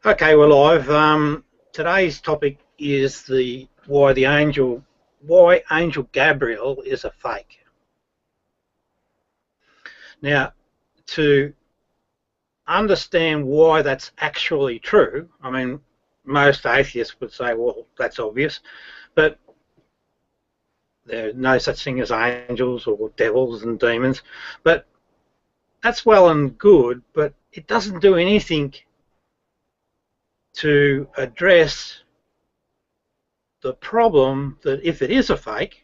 Okay, we're live. Today's topic is why Angel Gabriel is a fake. Now, to understand why that's actually true, I mean, most atheists would say, well, that's obvious, but there's no such thing as angels or devils and demons. But that's well and good, but it doesn't do anything to address the problem that if it is a fake,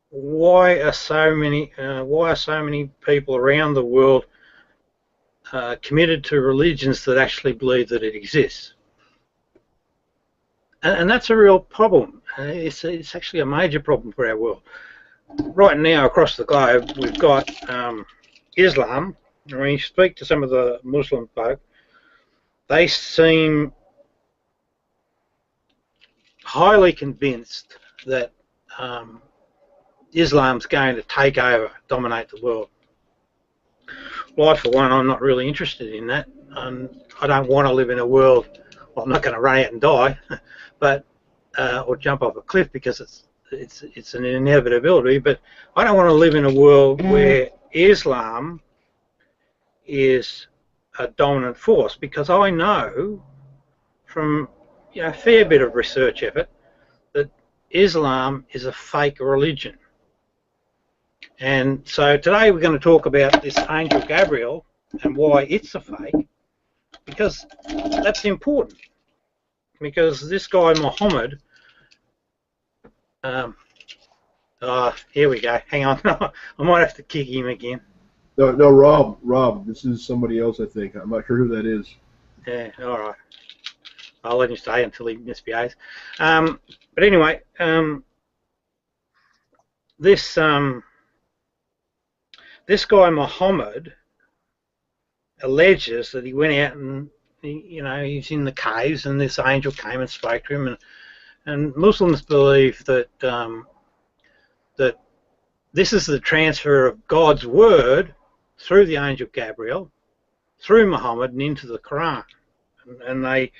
why are so many people around the world committed to religions that actually believe that it exists? And that's a real problem. It's actually a major problem for our world. Right now, across the globe, we've got Islam. When you speak to some of the Muslim folk, they seem highly convinced that Islam's going to take over, dominate the world. Well, for one, I'm not really interested in that. I don't want to live in a world. Well, I'm not going to run out and die, but or jump off a cliff because it's an inevitability. But I don't want to live in a world where Islam is a dominant force, because I know from a fair bit of research effort that Islam is a fake religion. And so today we're going to talk about this Angel Gabriel and why it's a fake, because that's important. Because this guy Muhammad, here we go. Hang on, I might have to kick him again. No, Rob. This is somebody else, I think. I'm not sure who that is. Yeah, all right. I'll let him stay until he misbehaves. But anyway, this guy Muhammad alleges that he went out and he's in the caves and this angel came and spoke to him, and Muslims believe that that this is the transfer of God's word through the angel Gabriel, through Muhammad and into the Quran, and they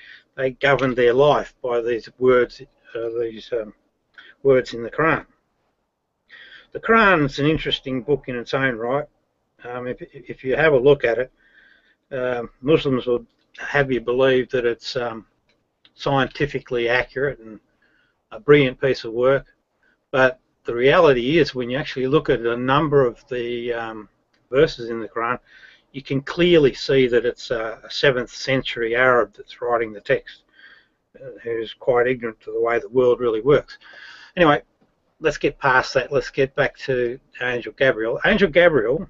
govern their life by these words, words in the Quran. The Quran is an interesting book in its own right. If you have a look at it, Muslims will have you believe that it's scientifically accurate and a brilliant piece of work, but the reality is, when you actually look at a number of the verses in the Quran, you can clearly see that it's a 7th century Arab that's writing the text, who's quite ignorant to the way the world really works. Anyway, let's get past that. Let's get back to Angel Gabriel. Angel Gabriel,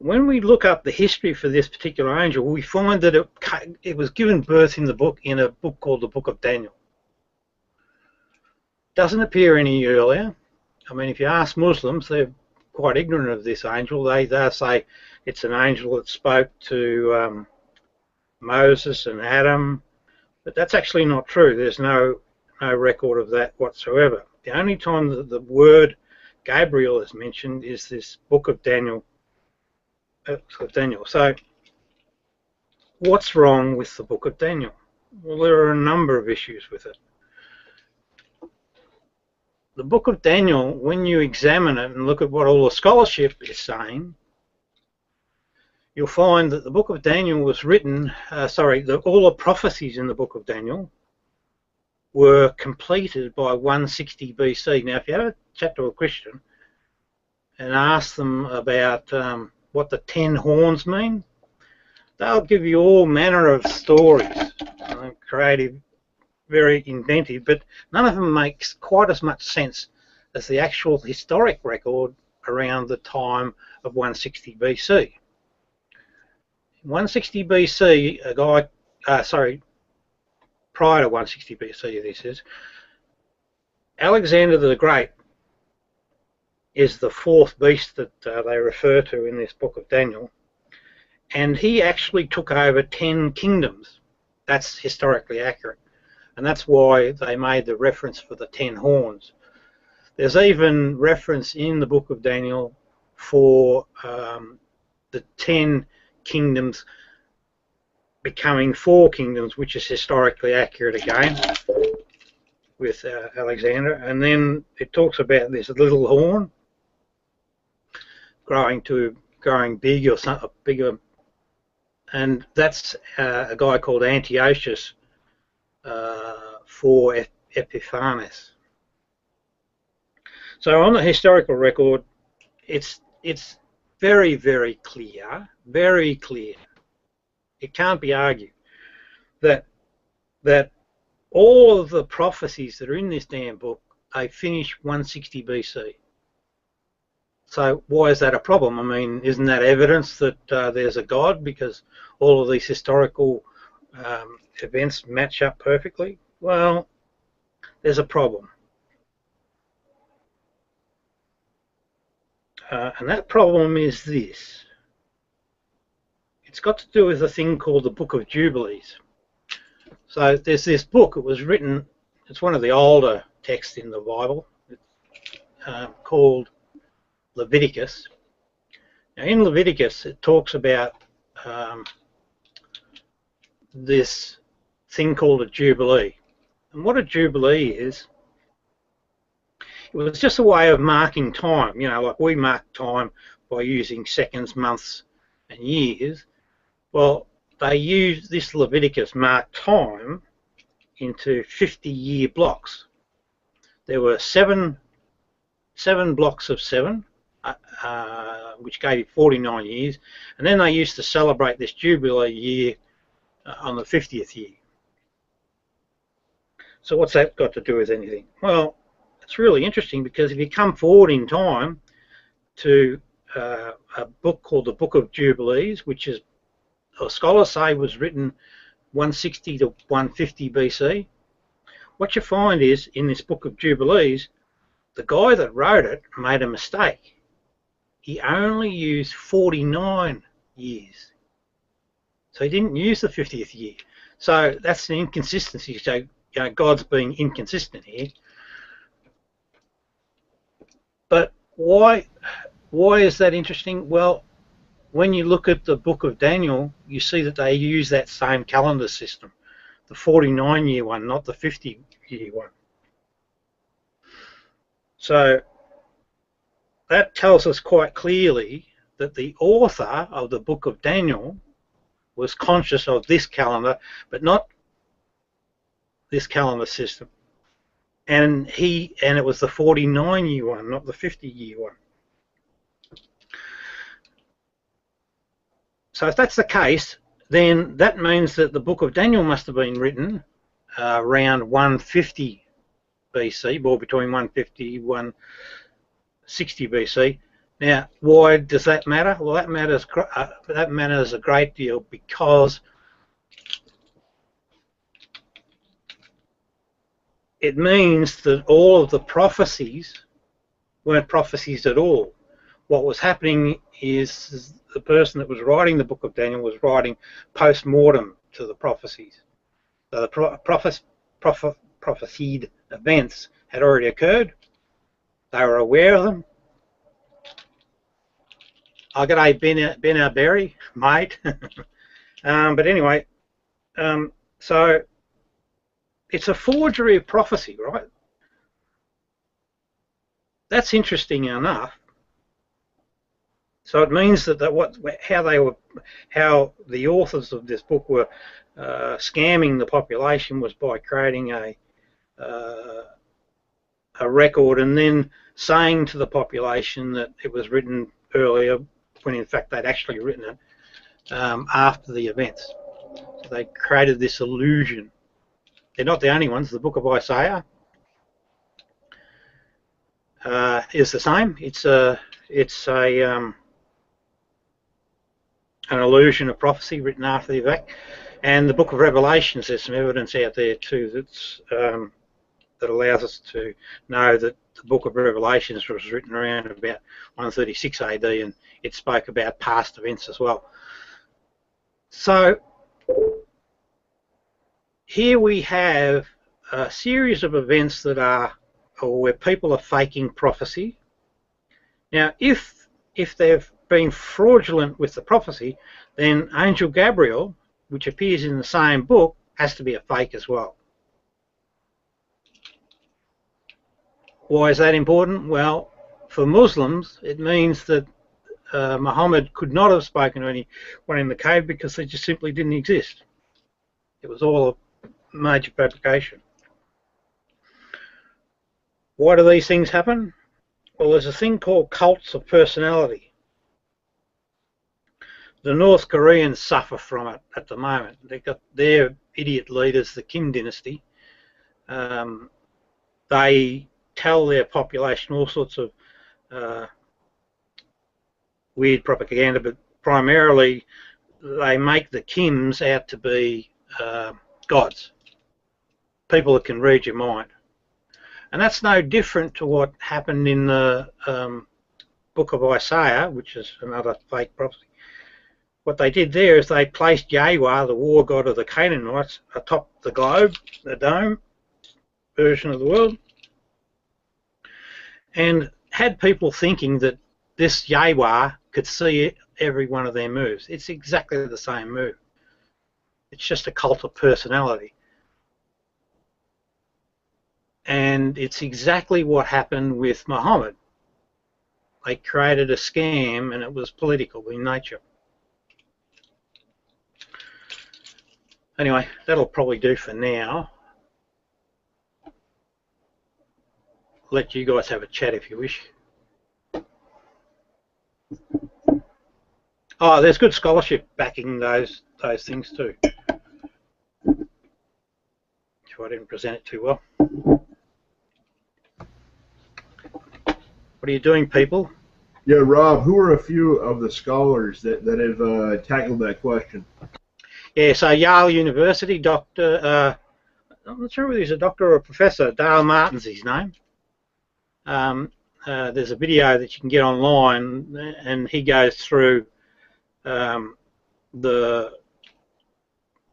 when we look up the history for this particular angel, we find that it was given birth in a book called the Book of Daniel. Doesn't appear any earlier. I mean, if you ask Muslims, they're quite ignorant of this angel. They'll say it's an angel that spoke to Moses and Adam, but that's actually not true. There's no record of that whatsoever. The only time that the word Gabriel is mentioned is this Book of Daniel. So, what's wrong with the Book of Daniel? Well, there are a number of issues with it. The Book of Daniel, when you examine it and look at what all the scholarship is saying, you'll find that the Book of Daniel was written, all the prophecies in the Book of Daniel were completed by 160 BC. Now, if you have a chat to a Christian and ask them about what the 10 horns mean, they'll give you all manner of stories, creative, very inventive, but none of them makes quite as much sense as the actual historic record around the time of 160 BC. In 160 BC, prior to 160 BC, this is, Alexander the Great is the 4th beast that they refer to in this Book of Daniel, and he actually took over 10 kingdoms. That's historically accurate. And that's why they made the reference for the 10 horns. There's even reference in the Book of Daniel for the 10 kingdoms becoming 4 kingdoms, which is historically accurate again with Alexander. And then it talks about this little horn growing big or something bigger, and that's a guy called Antiochus for Epiphanes. So on the historical record, it's very, very clear, very clear. It can't be argued that all of the prophecies that are in this damn book, they finish 160 BC. So why is that a problem? I mean, isn't that evidence that there's a God, because all of these historical events match up perfectly? Well, there's a problem. And that problem is this. It's got to do with a thing called the Book of Jubilees. So there's this book. It was written, it's one of the older texts in the Bible, called Leviticus. Now in Leviticus it talks about this thing called a Jubilee. And what a Jubilee is, it was just a way of marking time, you know, like we mark time by using seconds, months and years. Well, they used this Leviticus marked time into 50-year blocks. There were seven blocks of 7, which gave it 49 years, and then they used to celebrate this Jubilee year on the 50th year. So what's that got to do with anything? Well, it's really interesting, because if you come forward in time to a book called the Book of Jubilees, which is, scholars say, was written 160 to 150 BC, what you find is, in this Book of Jubilees, the guy that wrote it made a mistake. He only used 49 years. So he didn't use the 50th year. So that's an inconsistency. So, you know, God's being inconsistent here. But why is that interesting? Well, when you look at the book of Daniel, you see that they use that same calendar system, the 49-year one, not the 50-year one. So that tells us quite clearly that the author of the book of Daniel was conscious of this calendar, but not this calendar system. And it was the 49-year one, not the 50-year one. So if that's the case, then that means that the book of Daniel must have been written around 150 BC, or between 150 and 160 BC. Now, why does that matter? Well, that matters a great deal, because it means that all of the prophecies weren't prophecies at all. What was happening is the person that was writing the book of Daniel was writing post-mortem to the prophecies. So the prophesied events had already occurred. They were aware of them. Oh, g'day, Ben Berry, mate. But anyway, so it's a forgery of prophecy, right? That's interesting enough. So it means that how the authors of this book were scamming the population was by creating a record and then saying to the population that it was written earlier, when in fact they'd actually written it after the events. So they created this illusion. They're not the only ones. The book of Isaiah is the same. It's an illusion of prophecy written after the event. And the book of Revelations, there's some evidence out there too that's that allows us to know that the book of Revelations was written around about 136 AD, and it spoke about past events as well. So here we have a series of events that are, or where people are faking prophecy. Now, if they've being fraudulent with the prophecy, then Angel Gabriel, which appears in the same book, has to be a fake as well. Why is that important? Well, for Muslims, it means that Muhammad could not have spoken to anyone in the cave because they just simply didn't exist. It was all a major fabrication. Why do these things happen? Well, there's a thing called cults of personality. The North Koreans suffer from it at the moment. They've got their idiot leaders, the Kim dynasty. They tell their population all sorts of weird propaganda, but primarily they make the Kims out to be gods, people that can read your mind. And that's no different to what happened in the book of Isaiah, which is another fake prophecy. What they did there is they placed Yahweh, the war god of the Canaanites, atop the globe, the dome version of the world, and had people thinking that this Yahweh could see every one of their moves. It's exactly the same move. It's just a cult of personality. And it's exactly what happened with Muhammad. They created a scam, and it was political in nature. Anyway, that'll probably do for now. Let you guys have a chat if you wish. Oh, there's good scholarship backing those things too. If I didn't present it too well. What are you doing, people? Yeah, Rob, who are a few of the scholars that have tackled that question? Yeah, so Yale University, Dr. I'm not sure whether he's a doctor or a professor. Dale Martin's his name. There's a video that you can get online, and he goes through the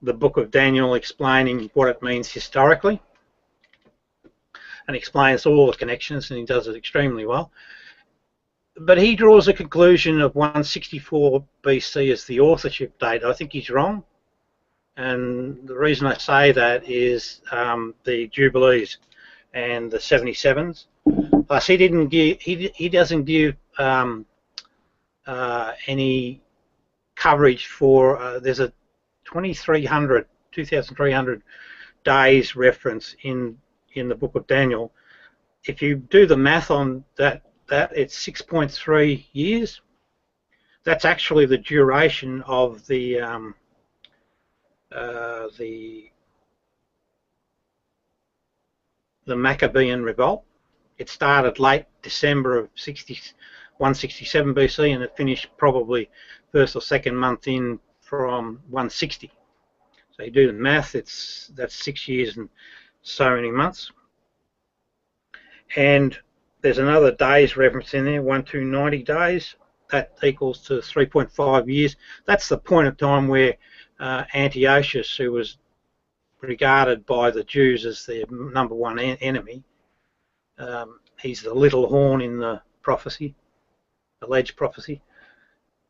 book of Daniel, explaining what it means historically, and explains all the connections, and he does it extremely well. But he draws a conclusion of 164 BC as the authorship date. I think he's wrong, and the reason I say that is the Jubilees and the 77s. Plus, he didn't give. He doesn't give any coverage for. There's a 2,300 days reference in the book of Daniel. If you do the math on that it's 6.3 years. That's actually the duration of the Maccabean revolt. It started late December of 167 BC, and it finished probably first or second month in from 160. So you do the math, that's 6 years and so many months. And there's another days reference in there, 1290 days. That equals to 3.5 years. That's the point of time where Antiochus, who was regarded by the Jews as their number one enemy, he's the little horn in the prophecy, alleged prophecy.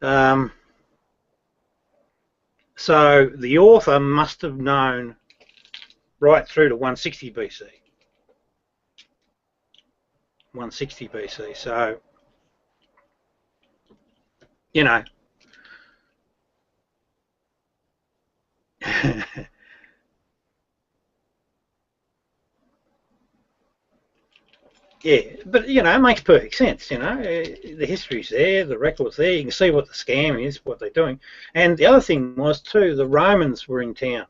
So the author must have known right through to 160 BC. 160 BC. So, you know, yeah, but you know, it makes perfect sense. You know, the history's there, the record's there. You can see what the scam is, what they're doing. And the other thing was too, the Romans were in town.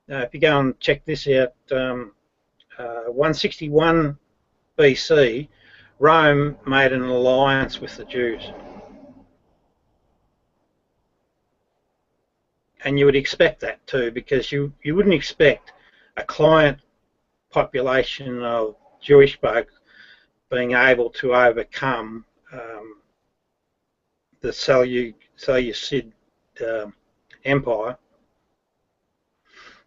If you go and check this out, 161 BC, Rome made an alliance with the Jews. And you would expect that too, because you wouldn't expect a client population of Jewish folk being able to overcome the Seleucid Empire.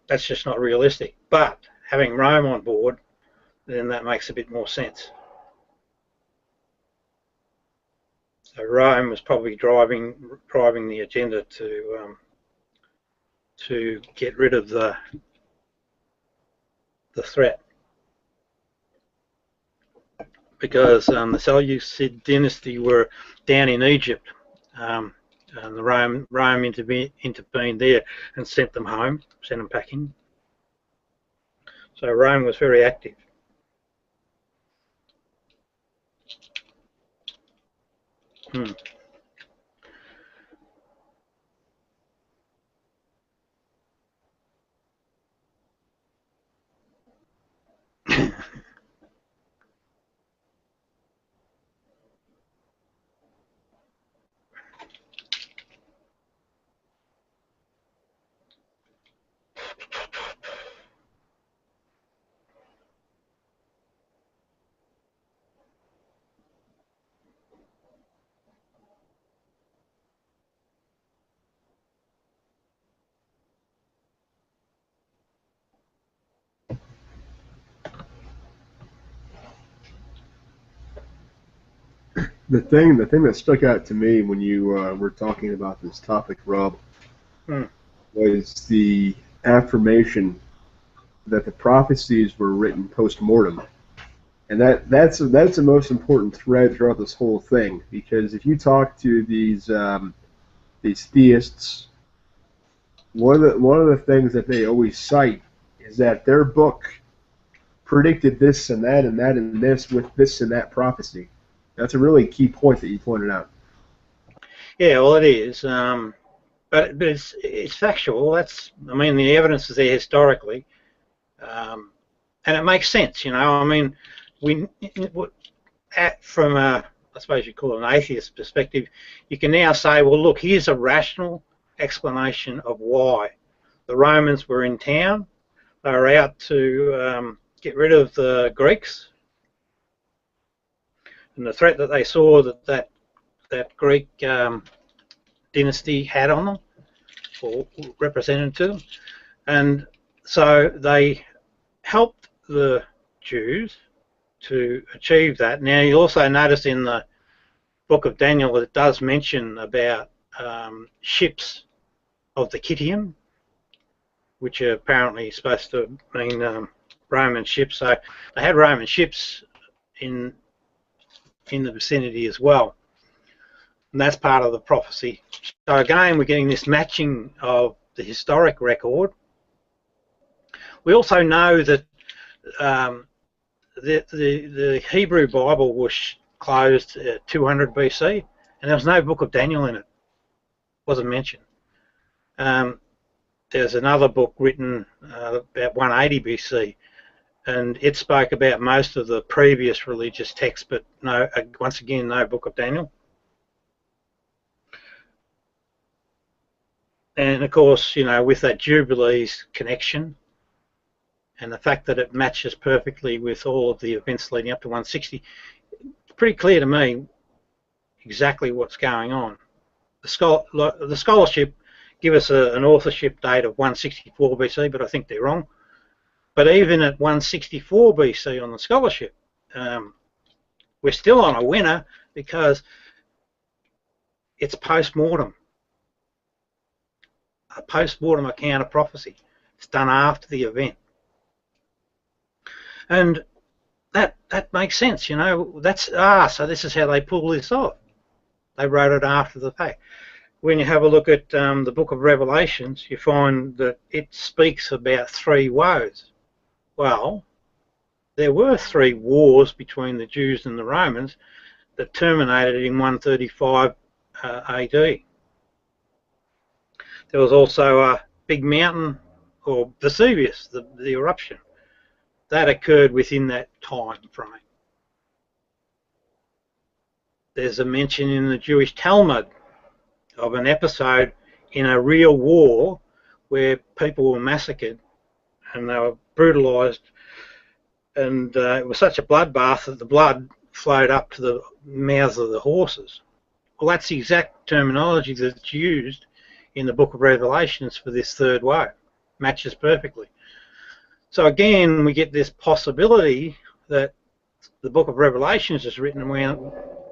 That's just not realistic. But having Rome on board, then that makes a bit more sense. So Rome was probably driving the agenda to get rid of the threat, because the Seleucid dynasty were down in Egypt, and the Rome intervened there and sent them home, sent them packing. So Rome was very active. The thing that stuck out to me when you were talking about this topic, Rob, was the affirmation that the prophecies were written post-mortem. And that's the most important thread throughout this whole thing, because if you talk to these theists, one of the things that they always cite is that their book predicted this and that and that and this with this and that prophecy. That's a really key point that you pointed out. Yeah, well, it is, but it's factual. I mean, the evidence is there historically, and it makes sense. I mean, from I suppose you call it an atheist perspective, you can now say, well, look, here's a rational explanation of why the Romans were in town. They were out to get rid of the Greeks, and the threat that they saw that Greek dynasty had on them, or represented to them, and so they helped the Jews to achieve that. Now, you also notice in the book of Daniel that it does mention about ships of the Kittite, which are apparently supposed to mean Roman ships. So they had Roman ships in the vicinity as well, and that's part of the prophecy. So again, we're getting this matching of the historic record. We also know that the Hebrew Bible was closed at 200 BC, and there was no book of Daniel in it. It wasn't mentioned. There's another book written about 180 BC, and it spoke about most of the previous religious texts, but no, once again, no book of Daniel. And of course, with that Jubilees connection and the fact that it matches perfectly with all of the events leading up to 160, it's pretty clear to me exactly what's going on. The scholarship give us an authorship date of 164 BC, but I think they're wrong. But even at 164 BC on the scholarship, we're still on a winner because it's post-mortem. A post-mortem account of prophecy. It's done after the event. And that makes sense, so this is how they pull this off. They wrote it after the fact. When you have a look at the book of Revelations, you find that it speaks about 3 woes. Well, there were 3 wars between the Jews and the Romans that terminated in 135 AD. There was also a big mountain, or Vesuvius, the eruption. That occurred within that time frame. There's a mention in the Jewish Talmud of an episode in a real war where people were massacred and they were brutalized, and it was such a bloodbath that the blood flowed up to the mouths of the horses. Well, that's the exact terminology that's used in the book of Revelations for this 3rd woe. Matches perfectly. So again, we get this possibility that the book of Revelations is written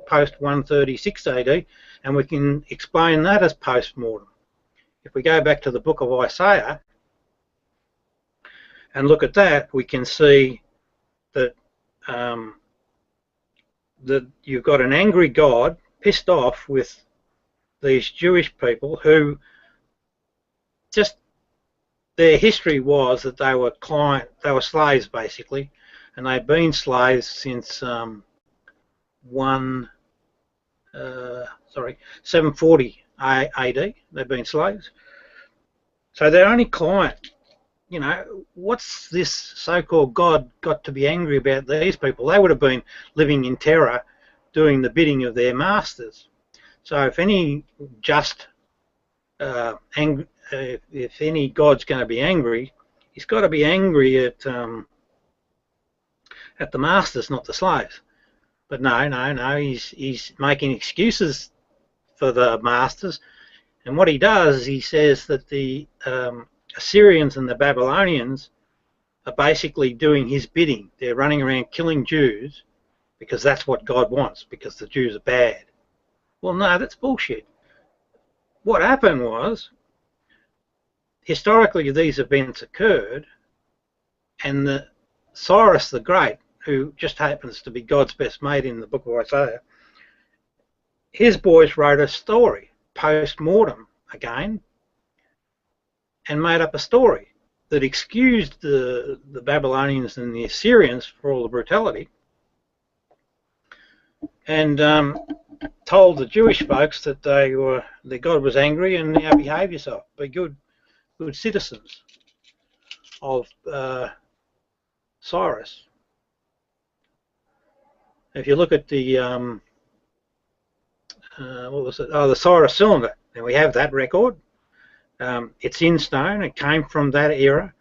post 136 AD, and we can explain that as post-mortem. If we go back to the book of Isaiah and look at that, we can see that that you've got an angry God pissed off with these Jewish people who just, their history was that they were slaves basically, and they've been slaves since 740 AD. They've been slaves. So their only client, you know, what's this so-called God got to be angry about these people? They would have been living in terror, doing the bidding of their masters. So if any if any God's going to be angry, he's got to be angry at the masters, not the slaves. But no, he's making excuses for the masters, and what he does is he says that the Assyrians and the Babylonians are basically doing his bidding. They're running around killing Jews because that's what God wants, because the Jews are bad. Well, no, that's bullshit. What happened was, historically these events occurred, and the Cyrus the Great, who just happens to be God's best mate in the book of Isaiah, his boys wrote a story, post-mortem again, and made up a story that excused the Babylonians and the Assyrians for all the brutality, and told the Jewish folks that that God was angry and now behave yourself, be good citizens of Cyrus. If you look at the what was it? Oh, the Cyrus cylinder. And we have that record. It's in stone. It came from that era,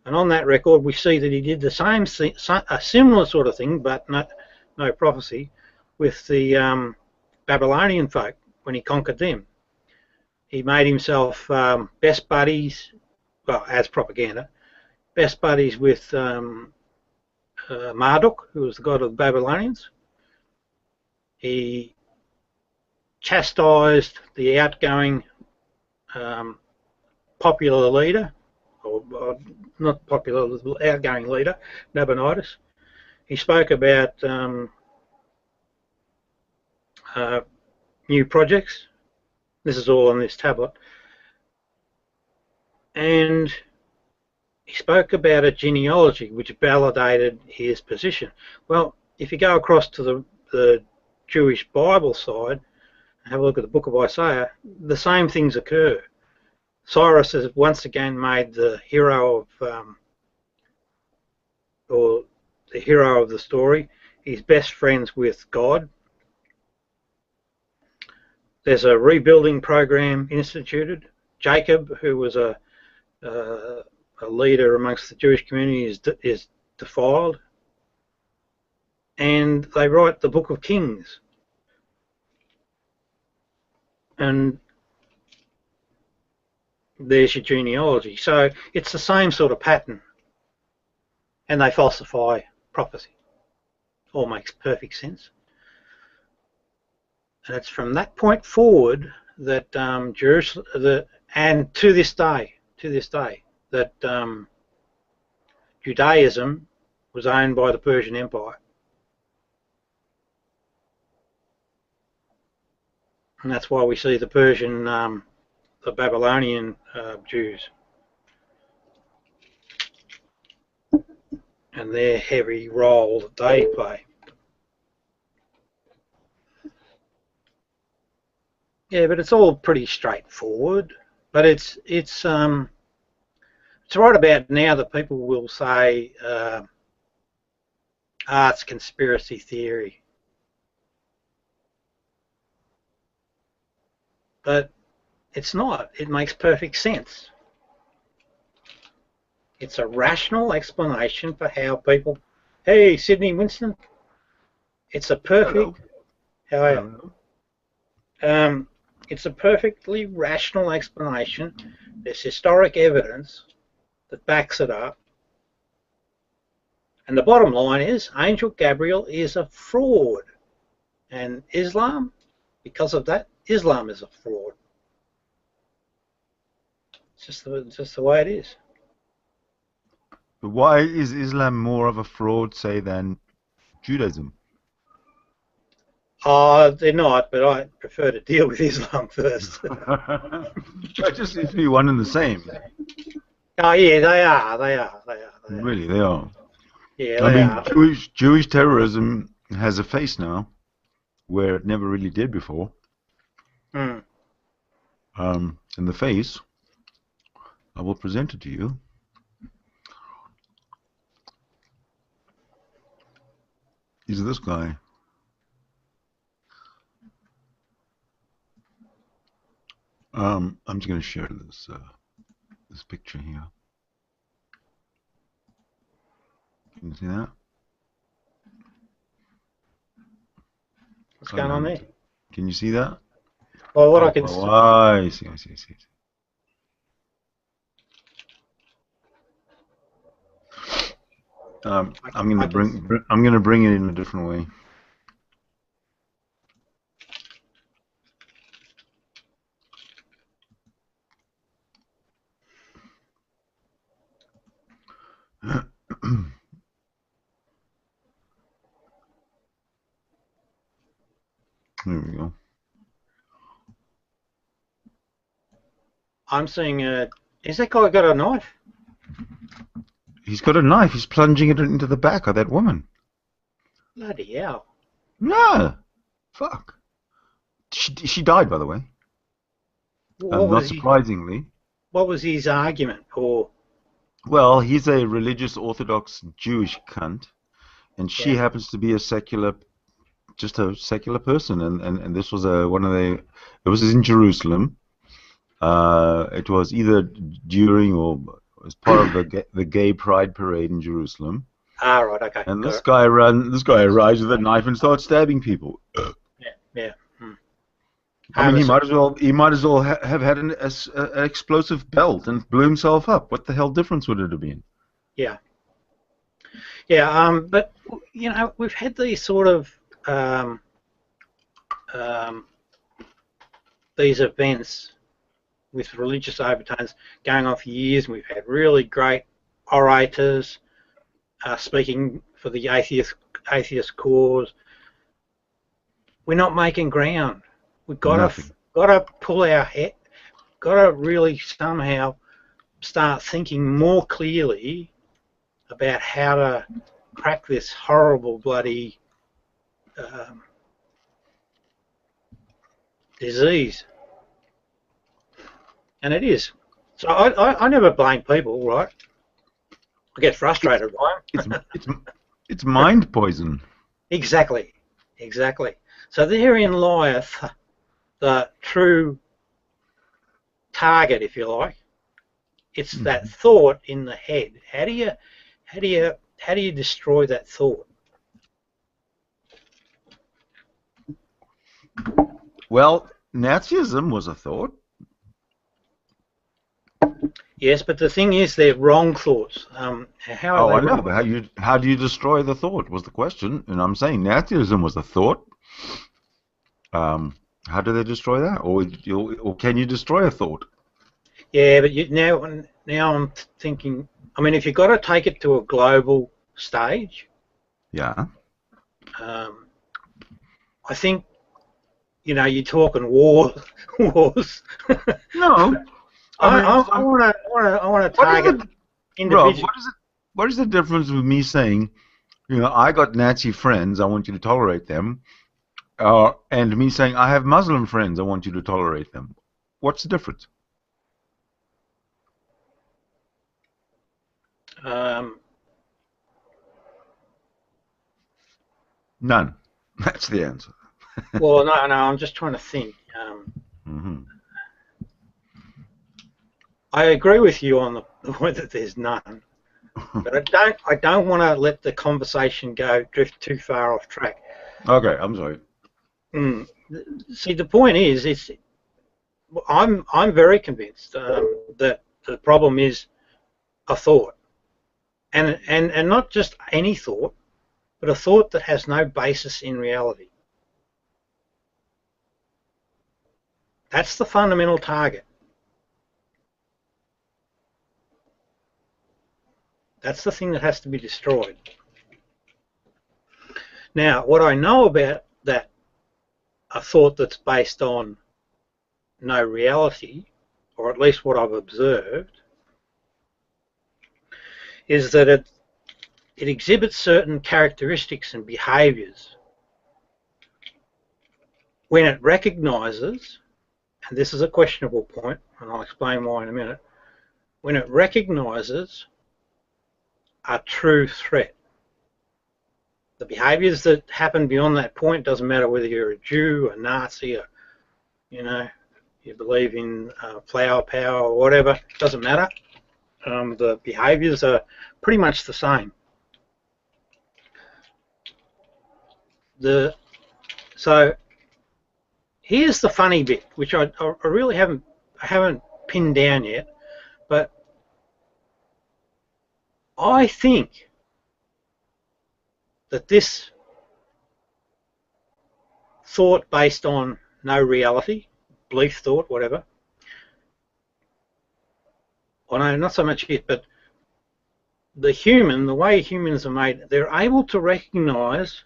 and on that record we see that he did the same, a similar sort of thing, but no prophecy, with the Babylonian folk when he conquered them. He made himself best buddies, well, as propaganda, best buddies with Marduk, who was the god of the Babylonians. He chastised the outgoing popular leader, or not popular, outgoing leader, Nabonidus. He spoke about new projects. This is all on this tablet. And he spoke about a genealogy which validated his position. Well, if you go across to the Jewish Bible side and have a look at the book of Isaiah, the same things occur. Cyrus has once again made the hero of, or the hero of the story. He's best friends with God. There's a rebuilding program instituted. Jacob, who was a leader amongst the Jewish community, is defiled. And they write the book of Kings. And there's your genealogy. So it's the same sort of pattern. And they falsify prophecy. All makes perfect sense. And it's from that point forward that Jerusalem, and to this day, that Judaism was owned by the Persian Empire. And that's why we see the Persian, the Babylonian Jews, and their heavy role that they play. Yeah, but it's all pretty straightforward. But it's right about now that people will say it's conspiracy theory. But it's not. It makes perfect sense. It's a rational explanation for how people... Hey, Sydney Winston. It's a perfect... How are you? It's a perfectly rational explanation. There's historic evidence that backs it up. And the bottom line is, Angel Gabriel is a fraud. And Islam, because of that, Islam is a fraud. It's just the way it is. But why is Islam more of a fraud, say, than Judaism? They're not, but I prefer to deal with Islam first. That just seems to be one and the same. Oh yeah, they are. Really, they are. Yeah, I they mean, are. Jewish terrorism has a face now, where it never really did before. Hmm. And the face, I will present it to you. Is this guy. I'm just going to share this picture here. Can you see that? What's going on there? Can you see that? Well, what I can see. I see. I'm going to bring it in a different way. There we go. I'm seeing is that guy got a knife? He's got a knife. He's plunging it into the back of that woman. Bloody hell. No. Fuck. She died, by the way. Not surprisingly. What was his argument? Or well, he's a religious Orthodox Jewish cunt, and she happens to be a secular person, and this was it was in Jerusalem. It was either during or as part of the gay pride parade in Jerusalem. Ah, right, okay. And this guy arrives with a knife and starts stabbing people. Yeah. I mean, he might as well have had an explosive belt and blew himself up. What the hell difference would it have been? Yeah. But you know, we've had these sort of these events with religious overtones going on for years, and we've had really great orators speaking for the atheist cause. We're not making ground. We've got to pull our head. Got to really somehow start thinking more clearly about how to crack this horrible bloody disease. And it is. So I never blame people, right? I get frustrated by them. It's mind poison. Exactly. So therein lieth the true target, if you like. It's that thought in the head. How do you destroy that thought? Well, Nazism was a thought. Yes, but the thing is, they're wrong thoughts. I know, but how do you destroy the thought was the question, and I'm saying Nazism was a thought. How do they destroy that, or can you destroy a thought? Yeah, but now I'm thinking. I mean, if you've got to take it to a global stage, yeah. I think you're talking wars. No. I want to target individuals. Rob, what is the difference with me saying, I got Nazi friends, I want you to tolerate them, and me saying I have Muslim friends, I want you to tolerate them? What's the difference? None. That's the answer. Well, no, I'm just trying to think. I agree with you on the point that there's none, but I don't want to let the conversation drift too far off track. Okay, I'm sorry. See, the point is, I'm very convinced that the problem is a thought, and not just any thought, but a thought that has no basis in reality. That's the fundamental target. That's the thing that has to be destroyed. Now, what I know about that, a thought that's based on no reality, or at least what I've observed, is that it exhibits certain characteristics and behaviours when it recognises, and this is a questionable point, and I'll explain why in a minute, when it recognises a true threat. The behaviours that happen beyond that point, doesn't matter whether you're a Jew, a Nazi, or, you know, you believe in flower power or whatever, doesn't matter. The behaviours are pretty much the same. So here's the funny bit, which I really haven't pinned down yet, but I think that this thought based on no reality, belief thought, whatever, I know not so much it, but the way humans are made, they're able to recognise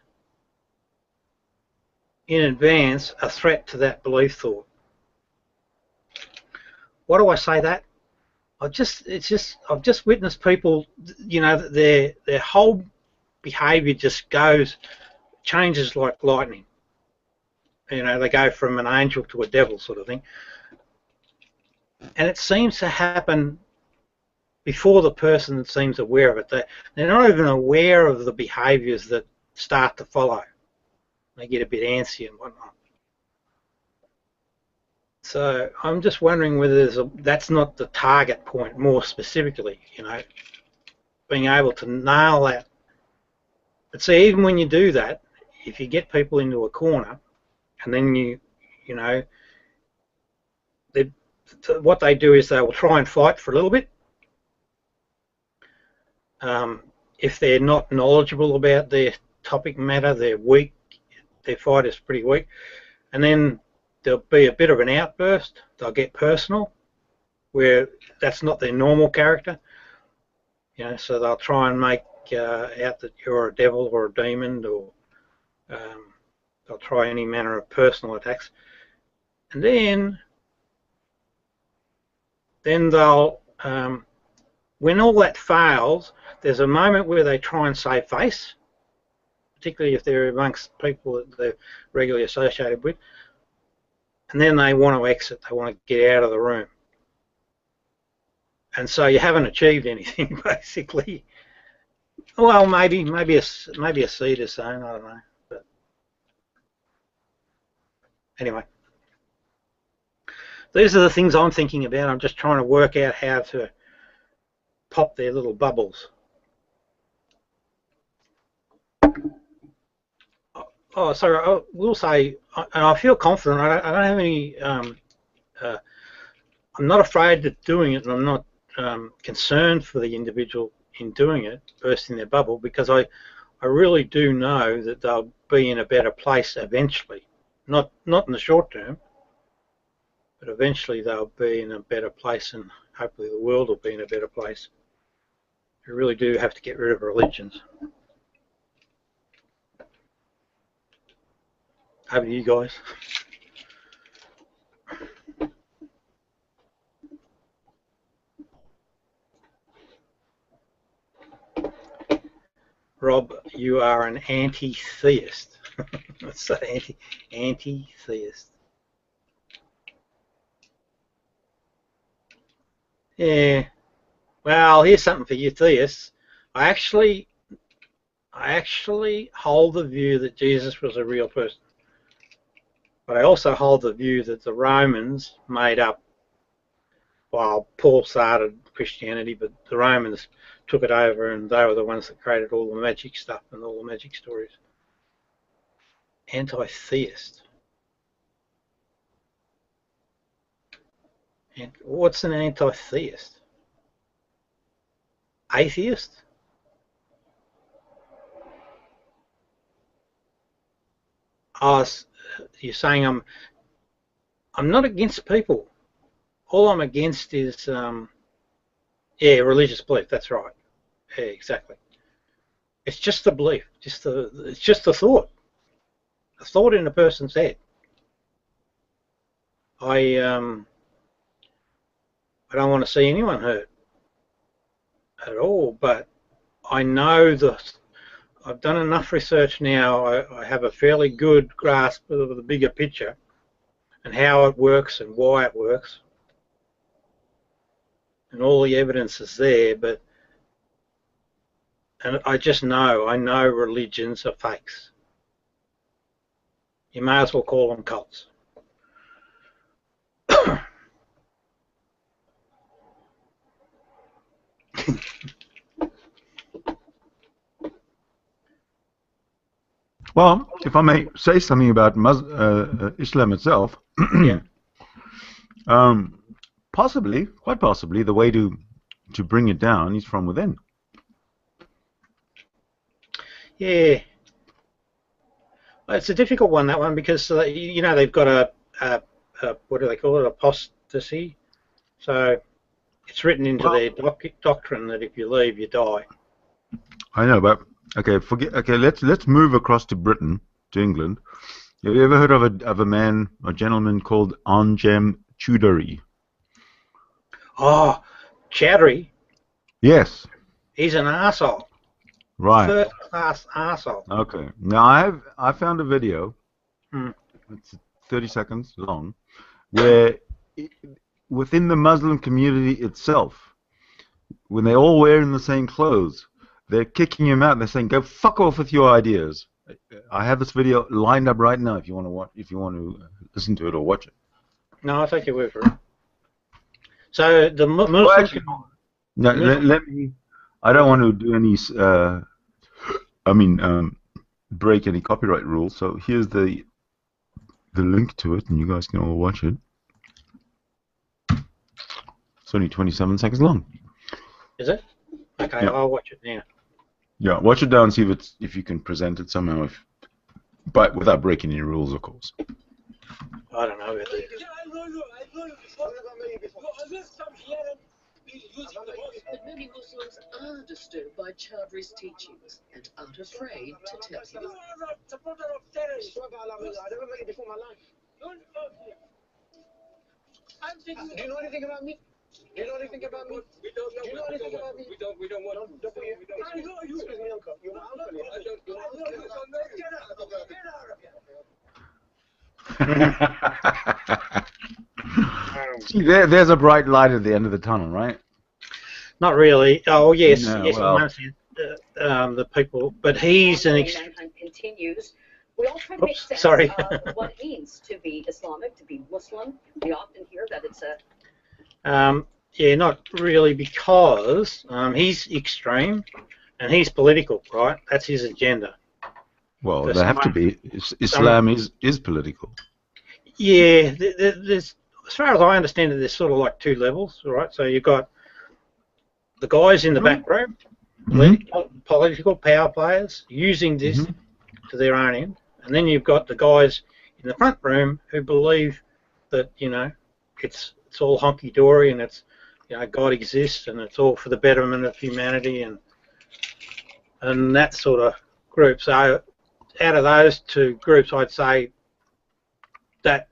in advance a threat to that belief thought. Why do I say that? I've just witnessed people, you know, their whole behaviour just changes like lightning. You know, they go from an angel to a devil sort of thing. And it seems to happen before the person seems aware of it. They're not even aware of the behaviours that start to follow. They get a bit antsy and whatnot. So I'm just wondering whether that's not the target point more specifically, you know, being able to nail that. But see, even when you do that, if you get people into a corner and then you know, what they do is they will try and fight for a little bit. If they're not knowledgeable about their topic matter, they're weak, their fight is pretty weak, and then there'll be a bit of an outburst, they'll get personal, where that's not their normal character, you know, so they'll try and make out that you're a devil or a demon, or they'll try any manner of personal attacks, and then they'll when all that fails, there's a moment where they try and save face, particularly if they're amongst people that they're regularly associated with, and then they want to exit, they want to get out of the room. And so you haven't achieved anything, basically. Well, maybe a seed is sown, I don't know. But anyway, these are the things I'm thinking about. I'm just trying to work out how to pop their little bubbles. Oh, sorry, I will say, and I feel confident, I don't have any, I'm not afraid of doing it, and I'm not concerned for the individual in doing it, bursting their bubble, because I really do know that they'll be in a better place eventually. Not in the short term, but eventually they'll be in a better place, and hopefully the world will be in a better place. You really do have to get rid of religions. Over to you guys. Rob, you are an anti-theist. What's that, anti-theist? Yeah. Well, here's something for you theists. I actually hold the view that Jesus was a real person. But I also hold the view that the Romans made up, well, Paul started Christianity, but the Romans took it over, and they were the ones that created all the magic stuff and all the magic stories. Anti-theist. And what's an anti-theist? Atheist? Oh, you're saying I'm not against people. All I'm against is, yeah, religious belief. That's right. Yeah, exactly. It's just the belief. It's just the thought. A thought in a person's head. I don't want to see anyone hurt at all, but I know I've done enough research now. I have a fairly good grasp of the bigger picture and how it works and why it works, and all the evidence is there. And I just know. I know religions are fakes. You may as well call them cults. Well, if I may say something about Islam itself, Yeah. possibly, quite possibly, the way to bring it down is from within. Yeah. Well, it's a difficult one, that one, because you know they've got a what do they call it? Apostasy. So it's written into their doctrine that if you leave, you die. I know, but okay, forget. Okay, let's move across to Britain, to England. Have you ever heard of a gentleman called Anjem Choudary? Oh, Chowdhury. Yes. He's an arsehole. Right. First class arsehole. Okay. Now I found a video. Hmm. It's 30 seconds long, where within the Muslim community itself, when they're all wearing the same clothes, they're kicking him out. They're saying, "Go fuck off with your ideas." I have this video lined up right now. If you want to listen to it or watch it. No, I'll take your word for it. So the Muslim. Well, actually, no, let me. I don't want to do any. Break any copyright rules. So here's the link to it, and you guys can all watch it. It's only 27 seconds long. Is it? Okay, Yeah. I'll watch it now. Yeah, watch it down and see if you can present it somehow, but without breaking any rules, of course. I don't know about this. But many Muslims are disturbed by Chowdhury's teachings and aren't afraid to tell him. Do you know anything about me? Do you know anything about me? We don't know. Do you know anything about me? We don't want to. I know you. Excuse me, uncle. You're my uncle. I don't know you. Get out of here. See, there's a bright light at the end of the tunnel, right? Not really. Oh yes, No, yes. well. The people, but he's an. Continues. We all try to make sense Sorry. of what it means to be Islamic, to be Muslim. We often hear that it's a. Yeah, not really, because he's extreme and he's political, right? That's his agenda. Well, For they have to someone- be. Islam is political. Yeah, there's, as far as I understand it, there's sort of like two levels, right? So you've got the guys in the back room, political power players, using this to their own end, and then you've got the guys in the front room who believe that, you know, it's all honky dory and it's, you know, God exists and it's all for the betterment of humanity and that sort of group. So out of those two groups, I'd say that,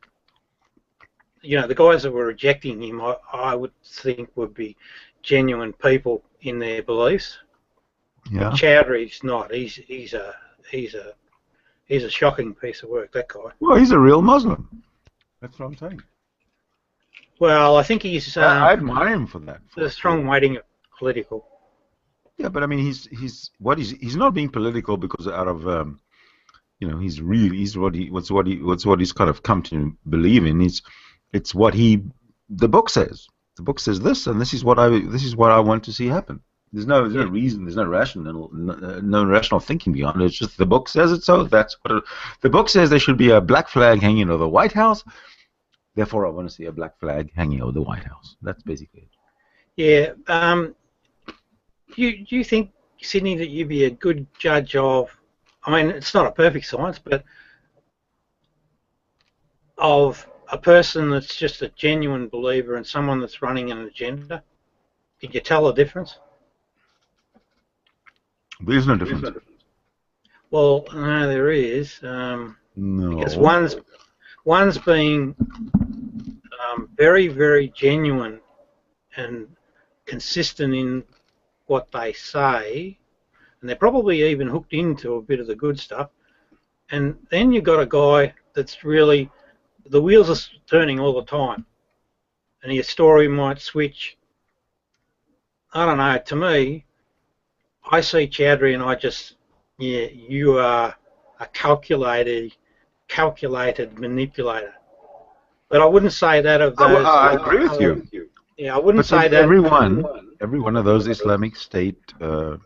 you know, the guys that were rejecting him, I would think would be genuine people in their beliefs. Yeah. Chowdhury's not. He's a shocking piece of work, that guy. Well, he's a real Muslim. That's what I'm saying. Well, I think he's I admire him for that. a strong weighting of political. Yeah, but I mean, he's not being political because out of you know, he's what he's kind of come to believe in. It's what the book says. The book says this, and this is what I want to see happen. There's no reason. There's no rational thinking behind it. It's just the book says it, so that's what the book says. There should be a black flag hanging over the White House. Therefore, I want to see a black flag hanging over the White House. That's basically it. Yeah. Do you think, Sydney, that you'd be a good judge of? I mean, it's not a perfect science, but of a person that's just a genuine believer and someone that's running an agenda? Could you tell the difference? There's no difference. Well, no, there is. Because No. one's being very, very genuine and consistent in what they say, and they're probably even hooked into a bit of the good stuff. And then you've got a guy that's really, the wheels are turning all the time, and his story might switch. I don't know. To me, I see Chowdhury and I just, yeah, you are a calculated manipulator. But I wouldn't say that of those. I agree with you. Yeah, I wouldn't But say that. every one of those Islamic State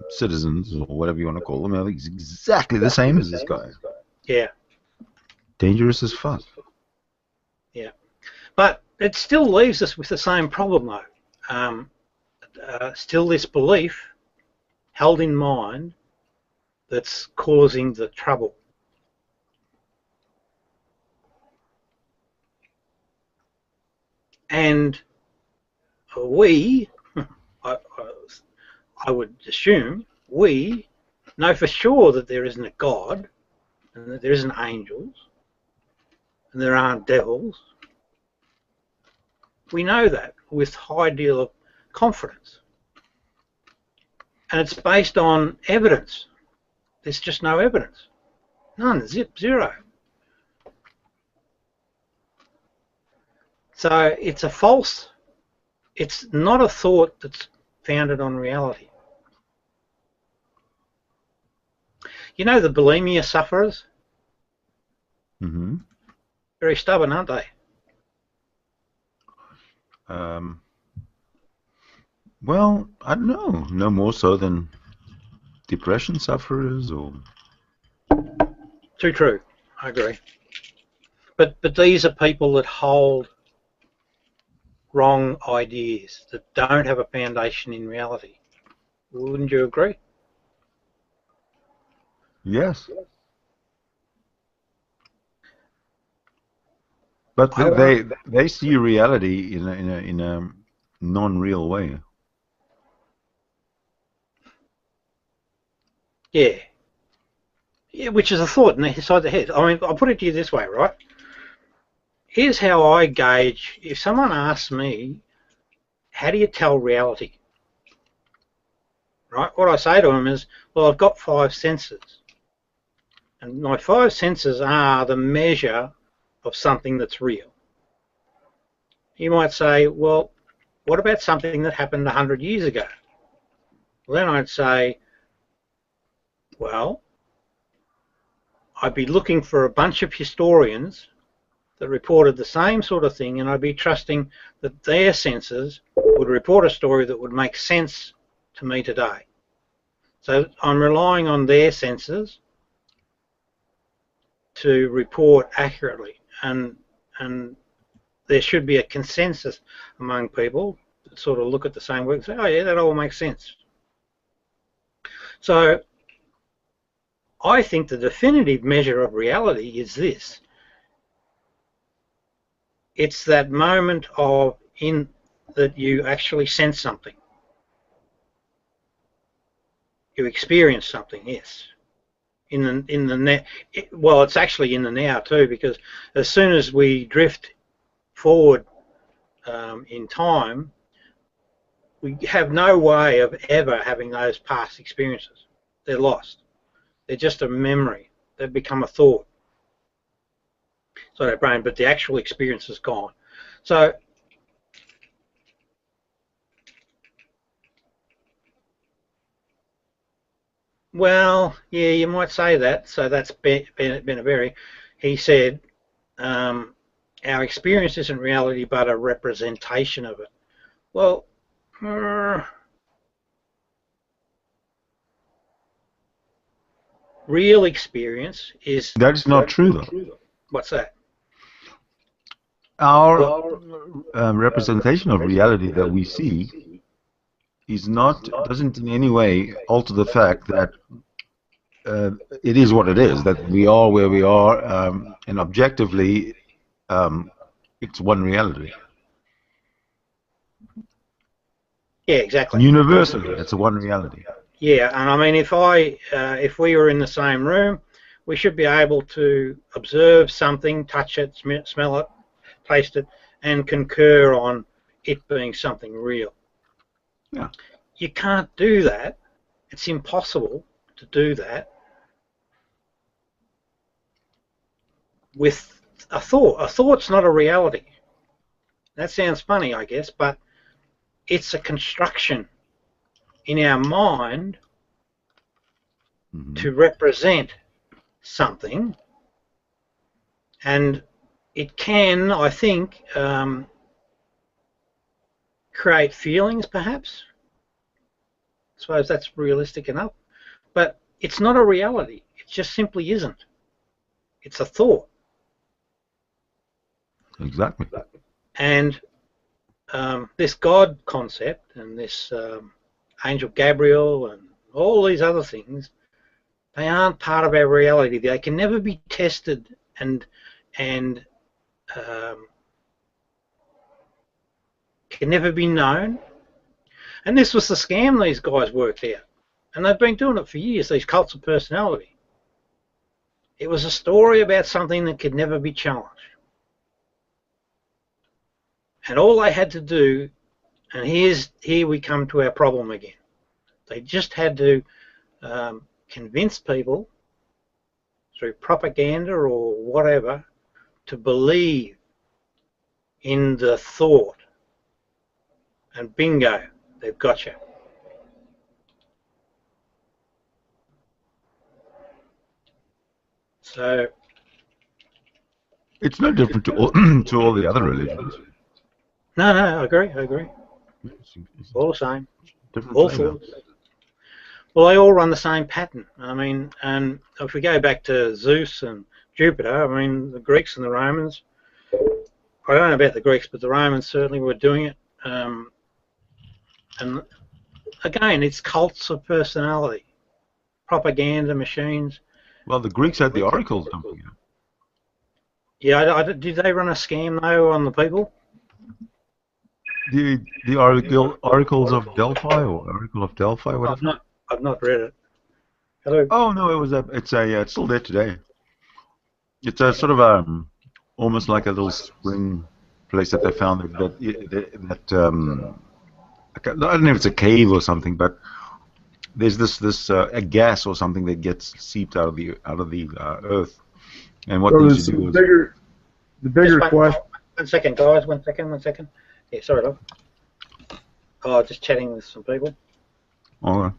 citizens, or whatever you want to call them, are exactly the same as this guy. Yeah. Dangerous as fuck. Yeah. But it still leaves us with the same problem, though. Still this belief held in mind that's causing the trouble. And we, I would assume, we know for sure that there isn't a God and that there isn't angels and there aren't devils. We know that with a high deal of confidence. And it's based on evidence. There's just no evidence. None, zero. So it's a false, it's not a thought that's founded on reality. You know the bulimia sufferers? Mm-hmm. Very stubborn, aren't they? Well, I don't know. No more so than depression sufferers, or... Too true. I agree. But these are people that hold wrong ideas, that don't have a foundation in reality. Wouldn't you agree? Yes. But they see reality in a non-real way. Yeah. Yeah, which is a thought inside the head. I mean, I'll put it to you this way, right? Here's how I gauge. If someone asks me, how do you tell reality? Right? What I say to them is, well, I've got 5 senses. And my 5 senses are the measure of something that's real. You might say, well, what about something that happened 100 years ago? Well, then I'd say, well, I'd be looking for a bunch of historians that reported the same sort of thing, and I'd be trusting that their senses would report a story that would make sense to me today. So I'm relying on their senses to report accurately, and there should be a consensus among people that sort of look at the same work and say, oh yeah, that all makes sense. So I think the definitive measure of reality is this. It's that moment of that you actually sense something. You experience something, yes. In the well, it's actually in the now too, because as soon as we drift forward in time, we have no way of ever having those past experiences. They're lost. They're just a memory. They've become a thought. So our brain, but the actual experience is gone. So well, yeah, you might say that. So that's Benaberry. He said, our experience isn't reality, but a representation of it. Well, real experience is... That is not true, though. What's that? Our representation of reality that we see doesn't in any way alter the fact that it is what it is, that we are where we are, and objectively It's one reality. Yeah, exactly. Universally, it's a one reality. Yeah, and I mean, if we were in the same room, we should be able to observe something, touch it, smell it, taste it, and concur on it being something real. Yeah. You can't do that. It's impossible to do that with a thought. A thought's not a reality. That sounds funny, I guess, but it's a construction in our mind to represent something, and it can, I think, create feelings, perhaps. I suppose that's realistic enough, but it's not a reality. It just simply isn't. It's a thought. Exactly. And this God concept and this angel Gabriel and all these other things, they aren't part of our reality. They can never be tested and can never be known. And this was the scam these guys worked out. And they've been doing it for years, these cults of personality. It was a story about something that could never be challenged. And all they had to do, and here we come to our problem again. They just had to convince people through propaganda or whatever to believe in the thought. And bingo, they've got you. So it's no different to all, to all the other religions. No, I agree. It's all the same. All thoughts. Well, they all run the same pattern. I mean, and if we go back to Zeus and Jupiter, I mean, the Greeks and the Romans, I don't know about the Greeks, but the Romans certainly were doing it. And again, it's cults of personality, propaganda machines. Well, the Greeks had the oracles, don't forget. Yeah, did they run a scam, though, on the people? The oracles of Delphi or Oracle of Delphi, whatever. I've not read it. Hello. Oh no, it's still there today. It's a sort of almost like a little spring place that they found that I don't know if it's a cave or something, but there's this a gas or something that gets seeped out of the earth, and what these do is the bigger question. 1 second, guys. 1 second. Yeah, sorry, love. Oh, just chatting with some people. All right.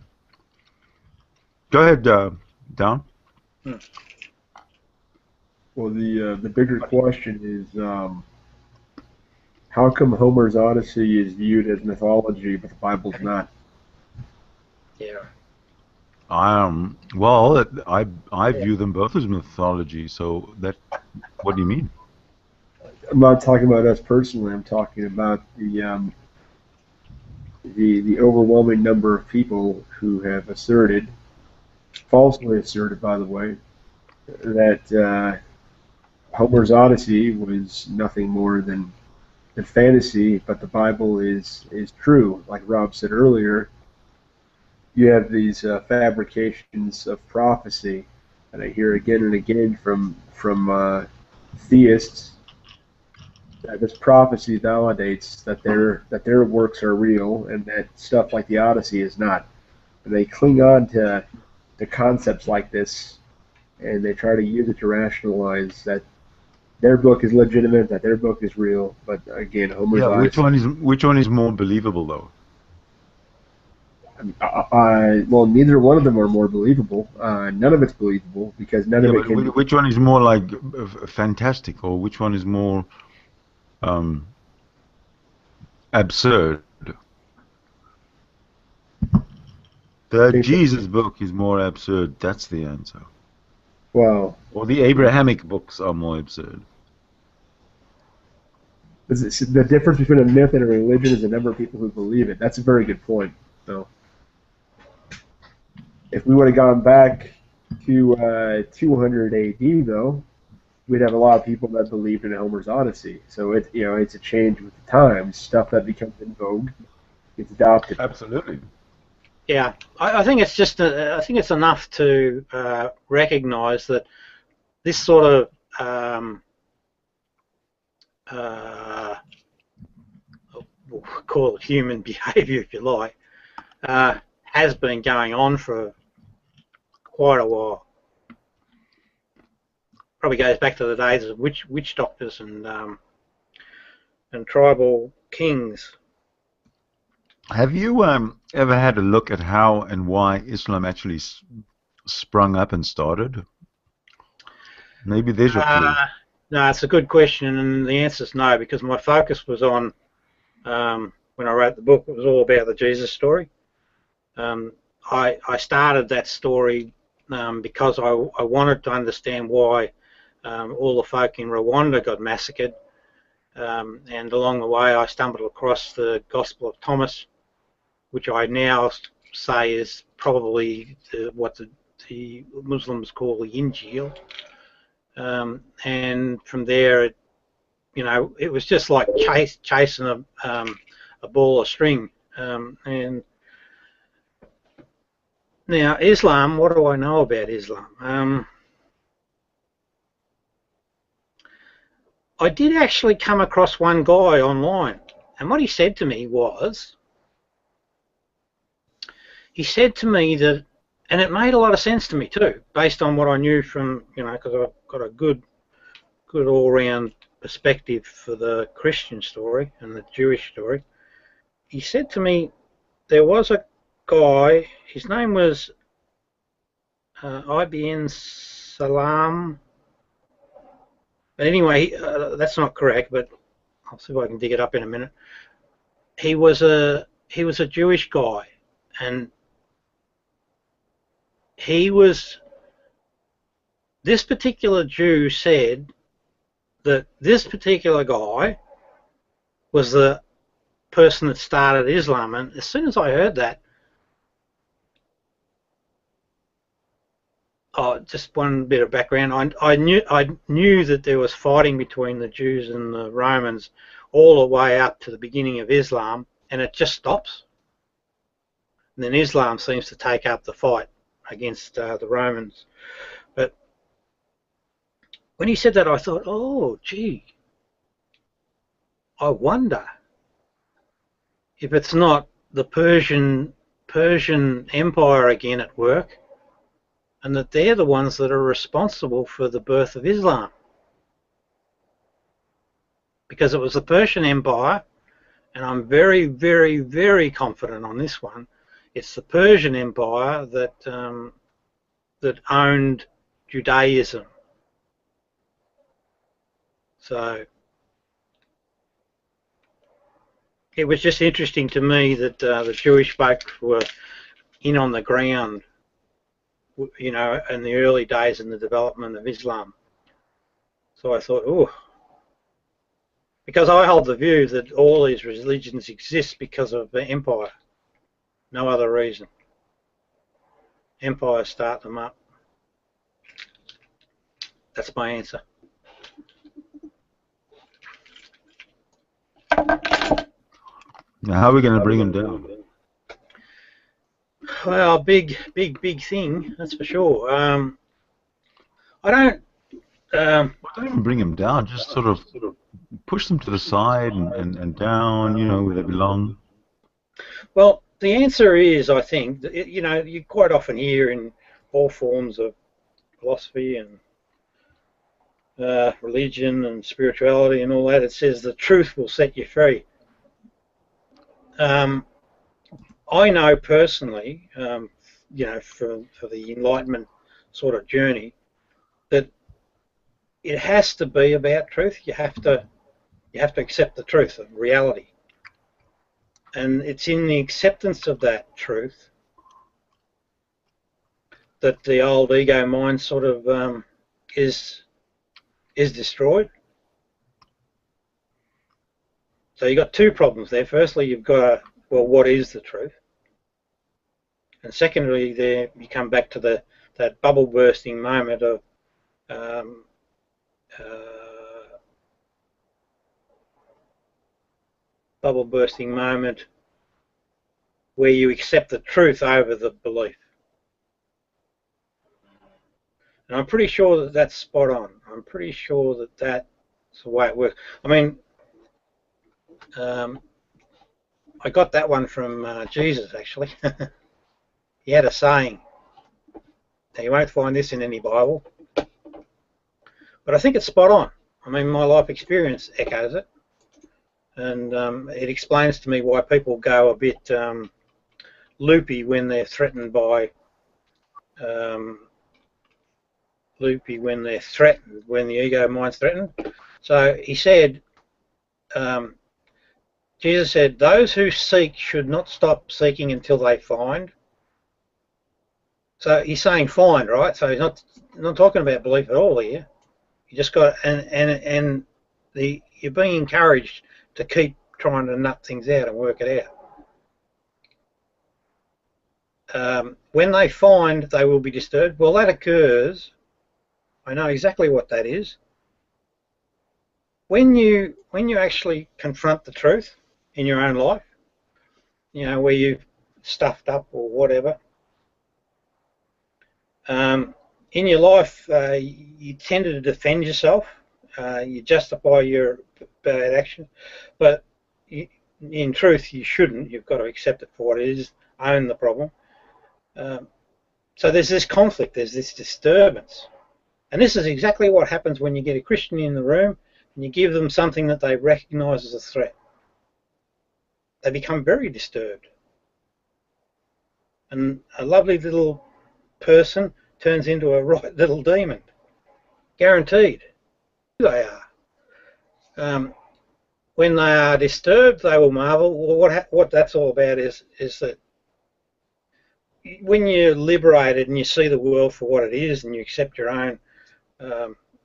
Go ahead, Don. Well, the bigger question is, how come Homer's Odyssey is viewed as mythology, but the Bible's not? Yeah. Well, I view them both as mythology. So that, what do you mean? I'm not talking about us personally. I'm talking about the overwhelming number of people who have asserted, falsely asserted, by the way, that Homer's Odyssey was nothing more than fantasy, but the Bible is true. Like Rob said earlier, you have these fabrications of prophecy, and I hear again and again from theists that this prophecy validates that their works are real and that stuff like the Odyssey is not. And they cling on to concepts like this, and they try to use it to rationalize that their book is legitimate, that their book is real. But again, Homer's Odyssey. Which one is more believable, though? Well, neither one of them are more believable. None of it's believable because none of it can. Which one is more like fantastic, or which one is more absurd? The Jesus book is more absurd. That's the answer. Well, or the Abrahamic books are more absurd. The difference between a myth and a religion is the number of people who believe it. That's a very good point. So, if we would have gone back to 200 AD, though, we'd have a lot of people that believed in Homer's Odyssey. So it's a change with the times. Stuff that becomes in vogue gets adopted. Absolutely. Yeah, I think it's just I think it's enough to recognise that this sort of we'll call it human behaviour, if you like, has been going on for quite a while. Probably goes back to the days of witch doctors and tribal kings. Have you ever had a look at how and why Islam actually sprung up and started? Maybe there's your clue. No, it's a good question, and the answer is no, because my focus was on, when I wrote the book, it was all about the Jesus story. I started that story because I wanted to understand why all the folk in Rwanda got massacred, and along the way I stumbled across the Gospel of Thomas, which I now say is probably what the Muslims call the Injil. And from there, it was just like chasing a ball of string. And now Islam, what do I know about Islam? I did actually come across one guy online, and what he said to me was, he said to me that, and it made a lot of sense to me too, based on what I knew from, because I've got a good all-round perspective for the Christian story and the Jewish story. He said to me there was a guy, his name was Ibn Salam. But anyway, that's not correct, but I'll see if I can dig it up in a minute. He was a Jewish guy, and this particular Jew said that this particular guy was the person that started Islam. And as soon as I heard that, just one bit of background, I knew that there was fighting between the Jews and the Romans all the way up to the beginning of Islam, and it just stops. And then Islam seems to take up the fight against the Romans. But when he said that, I thought, oh, gee, I wonder if it's not the Persian Empire again at work, and that they're the ones that are responsible for the birth of Islam. Because it was the Persian Empire, and I'm very, very, very confident on this one, it's the Persian Empire that owned Judaism. So it was just interesting to me that the Jewish folk were in on the ground, in the early days in the development of Islam. So I thought, oh, because I hold the view that all these religions exist because of the empire, no other reason. Empires start them up. That's my answer. Now, how are we going to bring him down? Well, big thing, that's for sure. I don't. Don't even bring him down. Just sort of push them to the side and down, where they belong. Well, the answer is, I think, that, you quite often hear in all forms of philosophy and religion and spirituality and all that, it says the truth will set you free. I know personally, for the Enlightenment sort of journey, that it has to be about truth. You have to accept the truth of reality, and it's in the acceptance of that truth that the old ego mind sort of is destroyed. So you've got two problems there. Firstly, you've got, well, what is the truth? And secondly, there you come back to that bubble bursting moment of bubble bursting moment where you accept the truth over the belief. And I'm pretty sure that that's spot on. I'm pretty sure that that's the way it works. I mean, I got that one from Jesus, actually. He had a saying. Now, you won't find this in any Bible, but I think it's spot on. I mean, my life experience echoes it, and it explains to me why people go a bit loopy when they're threatened by when the ego mind's threatened. So he said, Jesus said, those who seek should not stop seeking until they find. So he's saying find, right? So he's not talking about belief at all here. You just got and you're being encouraged to keep trying to nut things out and work it out. When they find, they will be disturbed. Well, that occurs. I know exactly what that is. When you actually confront the truth in your own life, you know, where you've stuffed up or whatever, in your life, you tend to defend yourself. You justify your bad action, but in truth, you shouldn't. You've got to accept it for what it is, own the problem. So there's this conflict, there's this disturbance. And this is exactly what happens when you get a Christian in the room and you give them something that they recognise as a threat. They become very disturbed. And a lovely little person turns into a right little demon. Guaranteed. They are. When they are disturbed, they will marvel. Well, what that's all about is that when you're liberated and you see the world for what it is and you accept your own,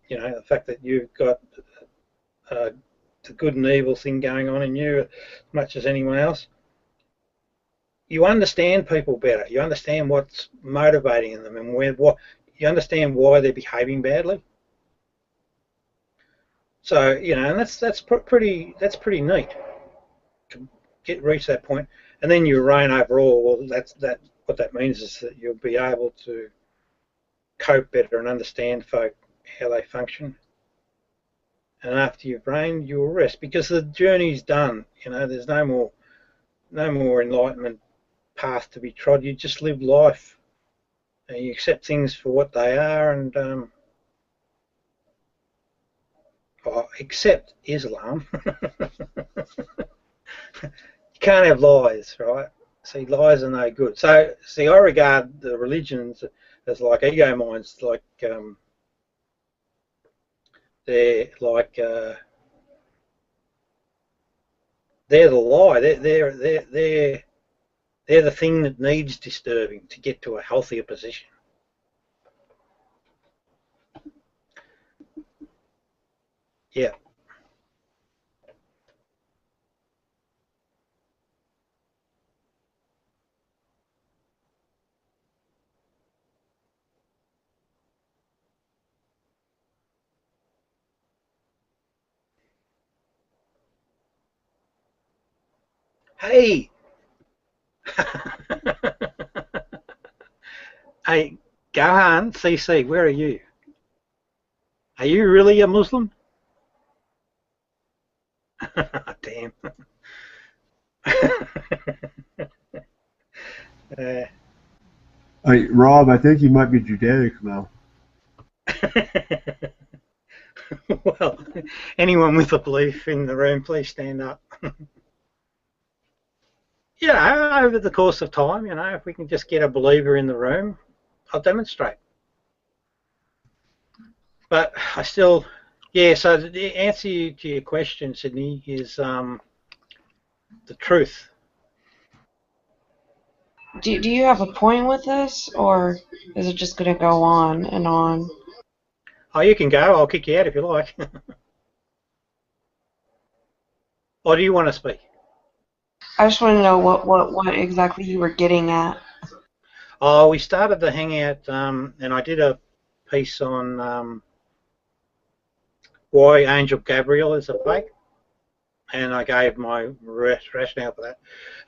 you know, the fact that you've got the good and evil thing going on in you as much as anyone else, you understand people better. You understand what's motivating them and you understand why they're behaving badly. So, you know, and that's pretty neat to reach that point, and then you reign over all. Well, what that means is that you'll be able to cope better and understand folk how they function. And after you've reigned, you'll rest because the journey's done. You know, there's no more enlightenment path to be trod. You just live life and you accept things for what they are, and except Islam. You can't have lies, right? See, lies are no good. So, see, I regard the religions as like ego minds, like they're the lie. They're the thing that needs disturbing to get to a healthier position. Yeah. Hey. Hey, Gohan, CC, where are you? Are you really a Muslim? Damn. Hey, Rob, I think you might be Judaic now. Well, anyone with a belief in the room, please stand up. You know, over the course of time, you know, if we can just get a believer in the room, I'll demonstrate. But I still, yeah, so the answer to your question, Sydney, is the truth. Do you have a point with this, or is it just going to go on and on? Oh, you can go. I'll kick you out if you like. Or do you want to speak? I just want to know what exactly you were getting at. Oh, we started the hangout, and I did a piece on why Angel Gabriel is a fake, and I gave my rationale for that.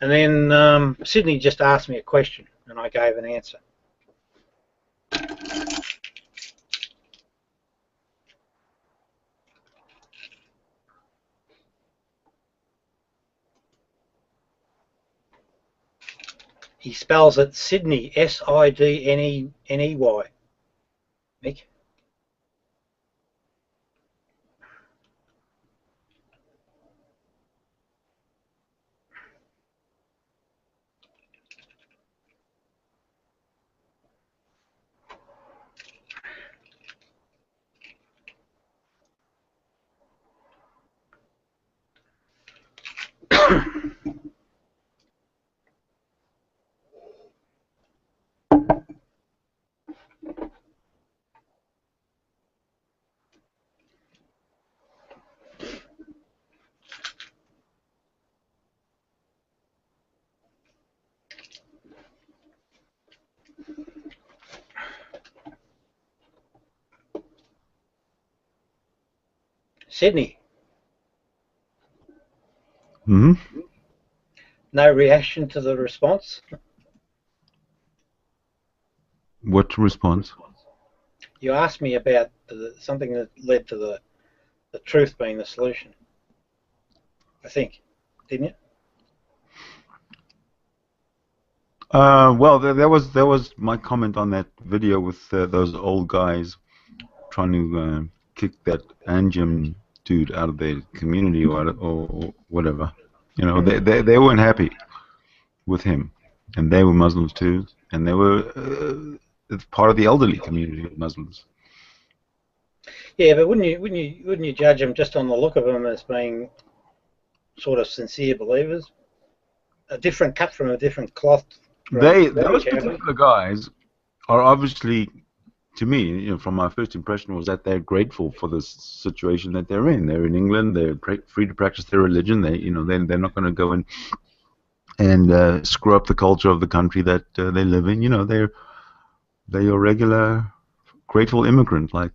And then Sydney just asked me a question, and I gave an answer. He spells it Sydney, Sidney, Mick. Sydney. Hmm. No reaction to the response? What response? You asked me about something that led to the truth being the solution, I think, didn't you? Well, there was my comment on that video with those old guys trying to kick that Anjum dude out of their community or whatever. You know, they weren't happy with him, and they were Muslims too, and they were part of the elderly community of Muslims. Yeah, but wouldn't you judge them just on the look of them as being sort of sincere believers? A different cut from a different cloth. Those particular guys are obviously, to me, you know, from my first impression was that they're grateful for the situation that they're in. They're in England. They're free to practice their religion. They're not going to go and screw up the culture of the country that they live in. You know, they're your regular grateful immigrant, like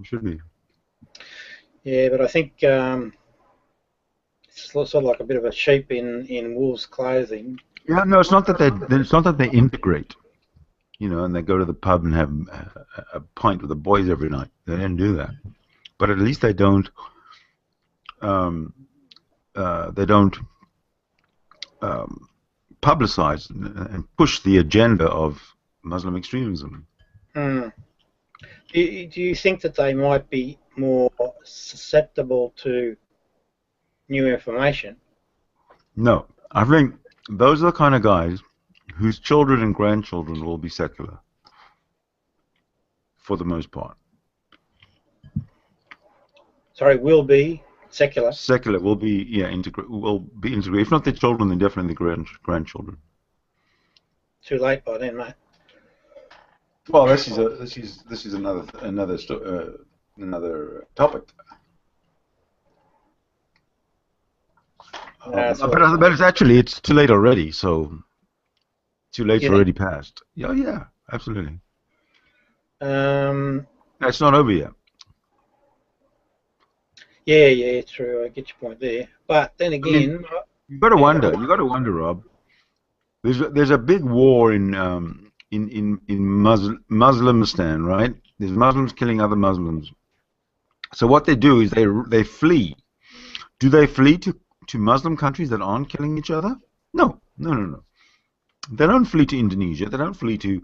should be. Yeah, but I think it's sort of like a bit of a sheep in wolf's clothing. Yeah, no, it's not that they integrate, you know, and they go to the pub and have a pint with the boys every night. They didn't do that, but at least they don't publicize and push the agenda of Muslim extremism. Do you think that they might be more susceptible to new information? No, I think those are the kind of guys whose children and grandchildren will be secular, for the most part. Sorry, will be secular. Secular will be integrated. If not their children, then definitely their grandchildren. Too late by then, mate. Well, this is another topic. But it's too late already. So too late's already passed. Yeah, absolutely. It's not over yet. Yeah, true. I get your point there. But then again, you got to wonder, Rob. There's a big war in Muslimistan, right? There's Muslims killing other Muslims. So what they do is they flee. Do they flee to Muslim countries that aren't killing each other? No. They don't flee to Indonesia. They don't flee to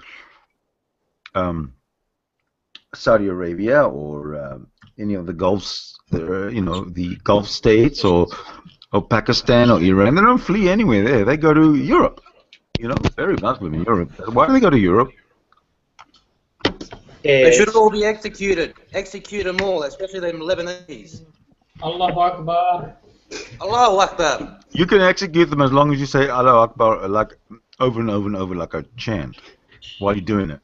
Saudi Arabia or any of the the Gulf states or Pakistan or Iran. They don't flee anywhere there. They go to Europe. You know, very Muslim in Europe. Why do they go to Europe? They should all be executed. Execute them all, especially them Lebanese. Allahu Akbar. Allahu Akbar. You can execute them as long as you say Allahu Akbar like over and over and over like a chant while you're doing it.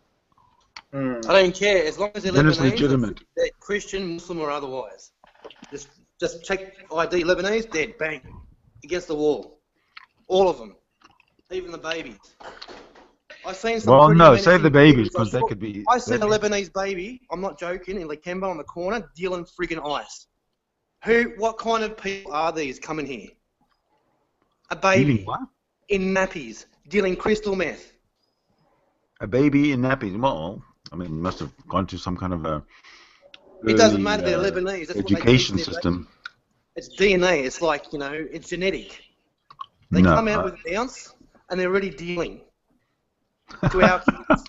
I don't care as long as they're then Lebanese. It's legitimate. They're Christian, Muslim, or otherwise. Just check ID Lebanese, dead, bang, against the wall. All of them, even the babies. I've seen some Well, pretty no, save the menacing babies videos. because they could be. I've seen a Well, no, Lebanese save the baby. babies because they could be. I seen a Lebanese baby. I'm not joking. In Lakemba on the corner, dealing friggin' ice. What kind of people are these coming here? A Dealing baby what? in nappies, dealing crystal meth. A baby in nappies. Well, I mean, must have gone to some kind of a It doesn't early matter. They're Lebanese. That's what they teach education their system. babies. It's DNA. It's like, it's genetic. They No, come out with an ounce and they're already dealing to our kids.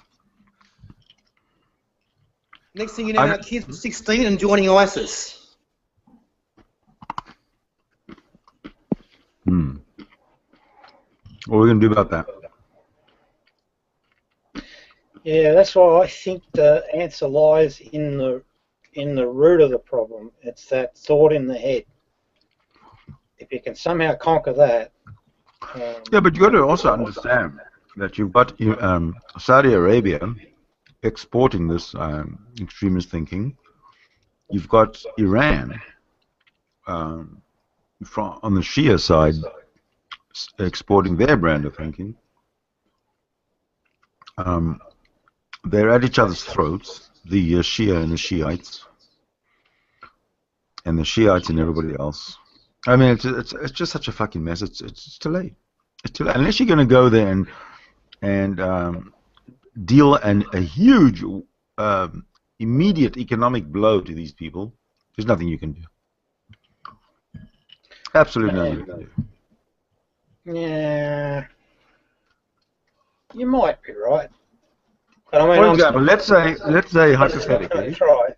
Next thing you know, our kids are 16 and joining ISIS. What are we going to do about that? Yeah, that's why I think the answer lies in the root of the problem. It's that thought in the head. If you can somehow conquer that. Yeah, but you got to also understand that you've got Saudi Arabia exporting this extremist thinking. You've got Iran on the Shia side exporting their brand of thinking. They're at each other's throats, the Shia and the Shiites, and the Shiites and everybody else. I mean, it's just such a fucking mess. It's too late. It's too late. Unless you're going to go there and deal a huge immediate economic blow to these people, there's nothing you can do. Absolutely nothing you can do. Yeah, you might be right. But I mean, for example, let's say hypothetically. Try.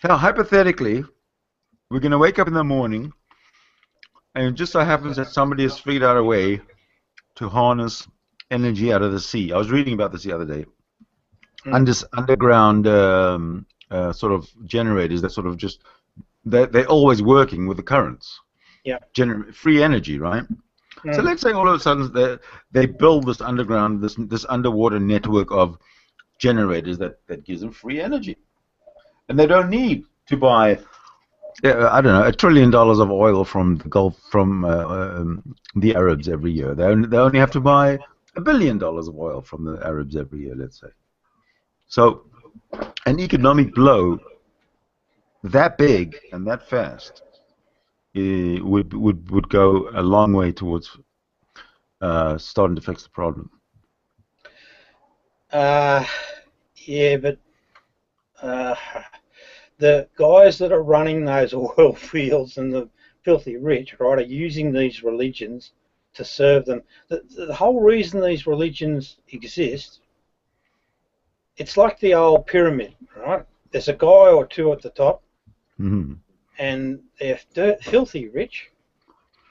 Now, hypothetically, we're going to wake up in the morning, and it just so happens that somebody has figured out a way to harness energy out of the sea. I was reading about this the other day. Underground sort of generators that sort of just they're always working with the currents. Yeah. Free energy, right? So let's say all of a sudden they build this underground, this underwater network of generators that gives them free energy, and they don't need to buy I don't know $1 trillion of oil from the Gulf from the Arabs every year. They only have to buy $1 billion of oil from the Arabs every year, let's say. So an economic blow that big and that fast would go a long way towards starting to fix the problem. Yeah, but the guys that are running those oil fields and the filthy rich, right, are using these religions to serve them. The whole reason these religions exist, it's like the old pyramid, right? There's a guy or two at the top, and they're filthy rich,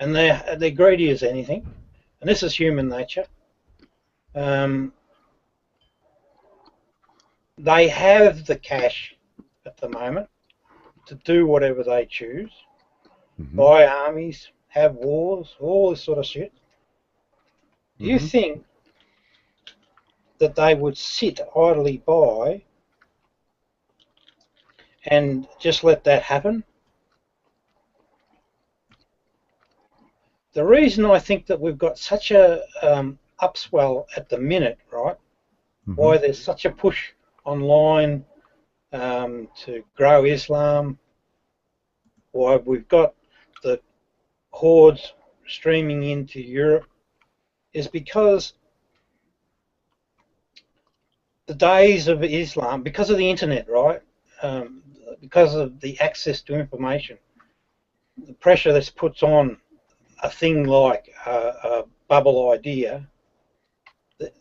and they're greedy as anything, and this is human nature. They have the cash at the moment to do whatever they choose, buy armies, have wars, all this sort of shit. Do you think that they would sit idly by and just let that happen? The reason I think that we've got such a upswell at the minute, right, why there's such a push online to grow Islam, why we've got the hordes streaming into Europe, is because the days of Islam, because of the internet, right, because of the access to information, the pressure that's puts on a thing like a bubble idea,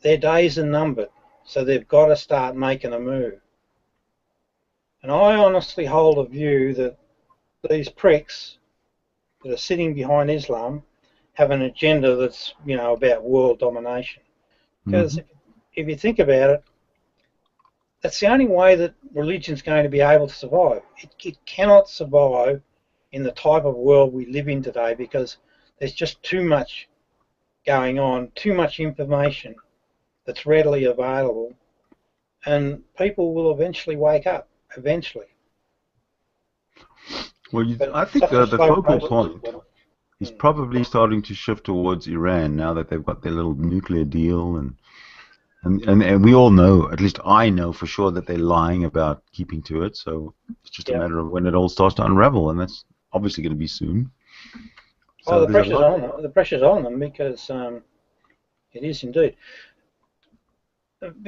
their days are numbered, so they've got to start making a move. And I honestly hold a view that these pricks that are sitting behind Islam have an agenda that's, about world domination. Because if you think about it, that's the only way that religion's going to be able to survive. It cannot survive in the type of world we live in today because there's just too much going on, too much information that's readily available, and people will eventually wake up, eventually. Well, I think the focal point is probably starting to shift towards Iran now that they've got their little nuclear deal, and And we all know, at least I know for sure, that they're lying about keeping to it. So it's just a matter of when it all starts to unravel, and that's obviously going to be soon. So the pressure's on them. The pressure's on them because it is indeed.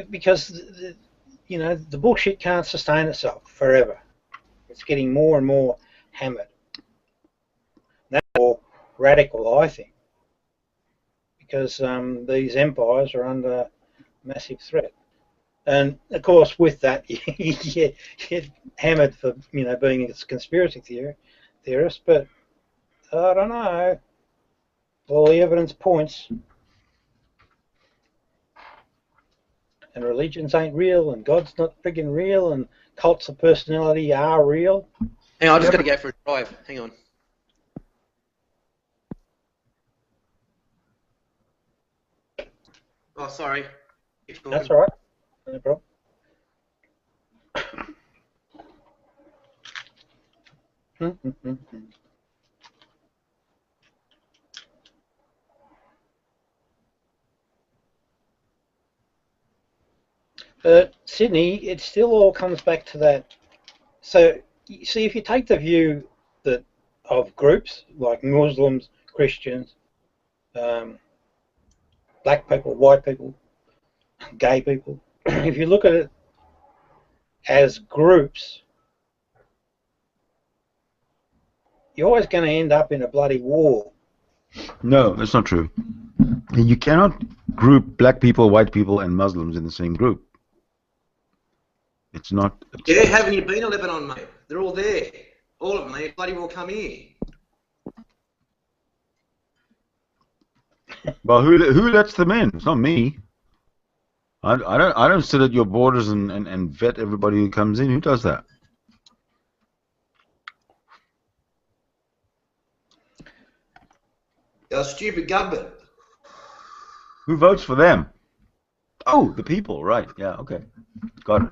Because the bullshit can't sustain itself forever. It's getting more and more hammered. That's more radical, I think, because these empires are under massive threat. And of course, with that, you get hammered for being a conspiracy theorist. But I don't know. All the evidence points, and religions ain't real, and God's not friggin' real, and cults of personality are real. Hang on, I just got to go for a drive. Hang on. Oh, sorry. That's all right. No problem. Sydney, it still all comes back to that. So, you see, if you take the view of groups like Muslims, Christians, black people, white people, gay people, if you look at it as groups, you're always going to end up in a bloody war. No, that's not true. You cannot group black people, white people, and Muslims in the same group. It's not. Yeah, haven't you been to Lebanon, mate? They're all there. All of them. They bloody well come here. Well, who lets them in? It's not me. I don't sit at your borders and vet everybody who comes in. Who does that? They're stupid government. Who votes for them? Oh, the people, right? Yeah, okay, got it.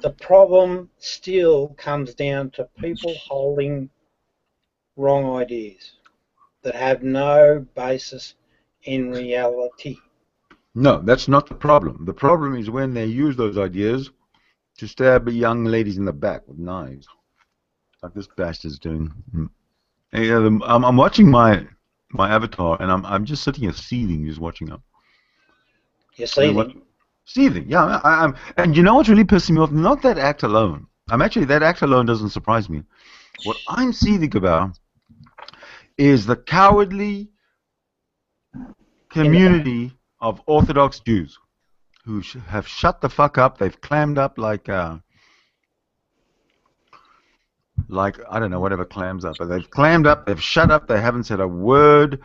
The problem still comes down to people holding wrong ideas that have no basis in reality. No, that's not the problem. The problem is when they use those ideas to stab young ladies in the back with knives, like this bastard's doing. Hey, I'm watching my avatar, and I'm just sitting here seething, just watching him. You're seething. Seething, yeah. I'm, and you know what's really pissing me off? Not that act alone. That act alone doesn't surprise me. What I'm seething about is the cowardly community of Orthodox Jews who have shut the fuck up. They've clammed up like I don't know, whatever clams up. But they've clammed up. They've shut up. They haven't said a word.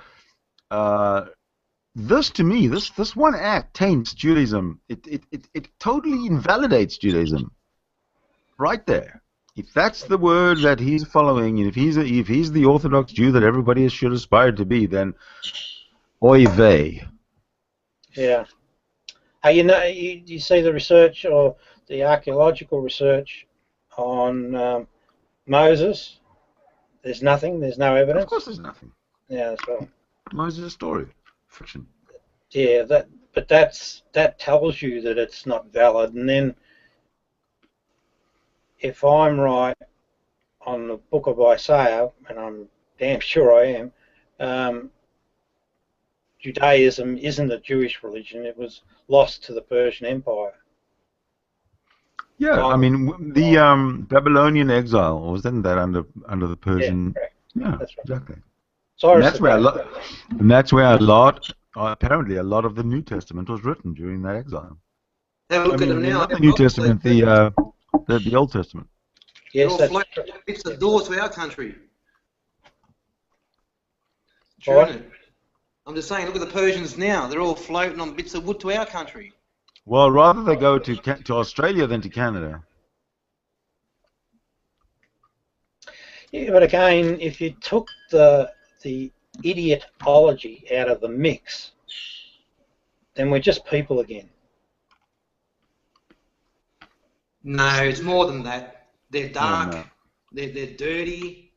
This, to me, this one act taints Judaism. It totally invalidates Judaism. Right there. If that's the word that he's following, and if he's the Orthodox Jew that everybody should aspire to be, then oy vey. Yeah. You see the research or the archaeological research on Moses. There's nothing. There's no evidence. Of course, there's nothing. Yeah, that's right. Moses is a story, fiction. Yeah, that tells you that it's not valid. And then, if I'm right on the book of Isaiah, and I'm damn sure I am, Judaism isn't a Jewish religion. It was lost to the Persian Empire. Yeah, I mean the Babylonian exile wasn't that under the Persian? Yeah, correct. Yeah, that's right. exactly. Cyrus And that's where apparently a lot of the New Testament was written during that exile. Have a look at them now. Not the New Testament, the Old Testament. Yes, they're all floating bits of doors to our country. True, Right. isn't it? I'm just saying, look at the Persians now. They're all floating on bits of wood to our country. Well, rather they go to Australia than to Canada. Yeah, but again, if you took the idiotology out of the mix, then we're just people again. No, it's more than that. They're dark. No. They're dirty.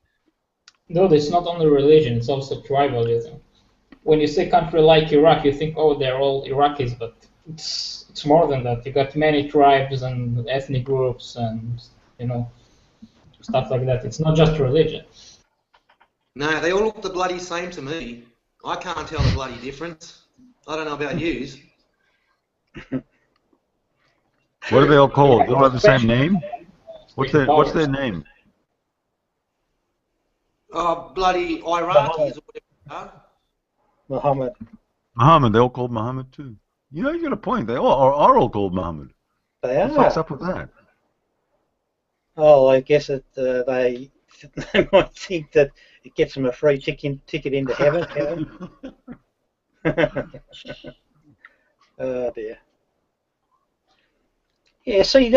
Dude, it's not only religion, it's also tribalism. When you say country like Iraq, you think, oh, they're all Iraqis, but It's more than that. You got many tribes and ethnic groups and stuff like that. It's not just religion. No, they all look the bloody same to me. I can't tell the bloody difference. I don't know about yous. What are they all called? They all have the same Especially- name? What's their name? Oh, bloody Iraqis or whatever they are. Muhammad. Muhammad. They all called Muhammad too. You know, you got a point. They are all called Muhammad. They What the fuck's are. up with that? Oh, I guess they might think that it gets them a free ticket into heaven. Oh dear. Yeah, see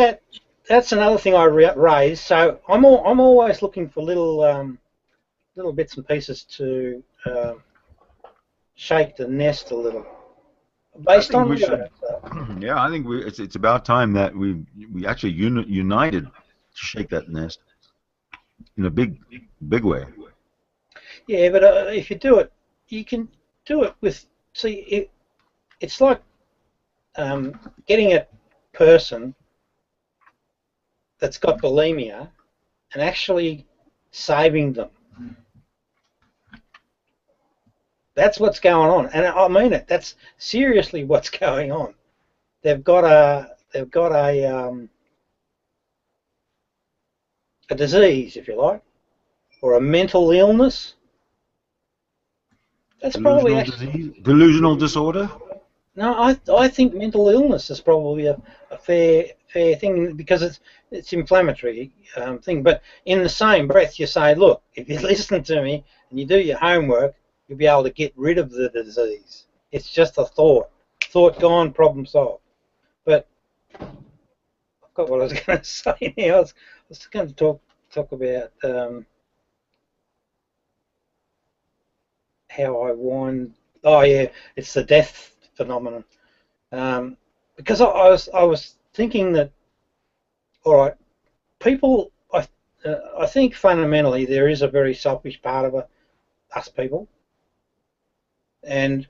that's another thing I raised. So I'm always looking for little bits and pieces to shake the nest a little. Based on Yeah, I think it's about time that we actually united to shake that nest in a big way. Yeah, but if you do it, you can do it with. See, it's like getting a person that's got bulimia and actually saving them. That's what's going on, and I mean it. That's seriously what's going on. They've got a disease, if you like, or a mental illness. That's probably delusional disorder. No, I think mental illness is probably a fair thing because it's inflammatory thing. But in the same breath, you say, look, if you listen to me and you do your homework, you'll be able to get rid of the disease. It's just a thought. Thought gone, problem solved. But I forgot what I was going to say now. I was going to talk about how I wind. Oh yeah, it's the death phenomenon. Because I was thinking that, all right, people. I think fundamentally there is a very selfish part of us people, and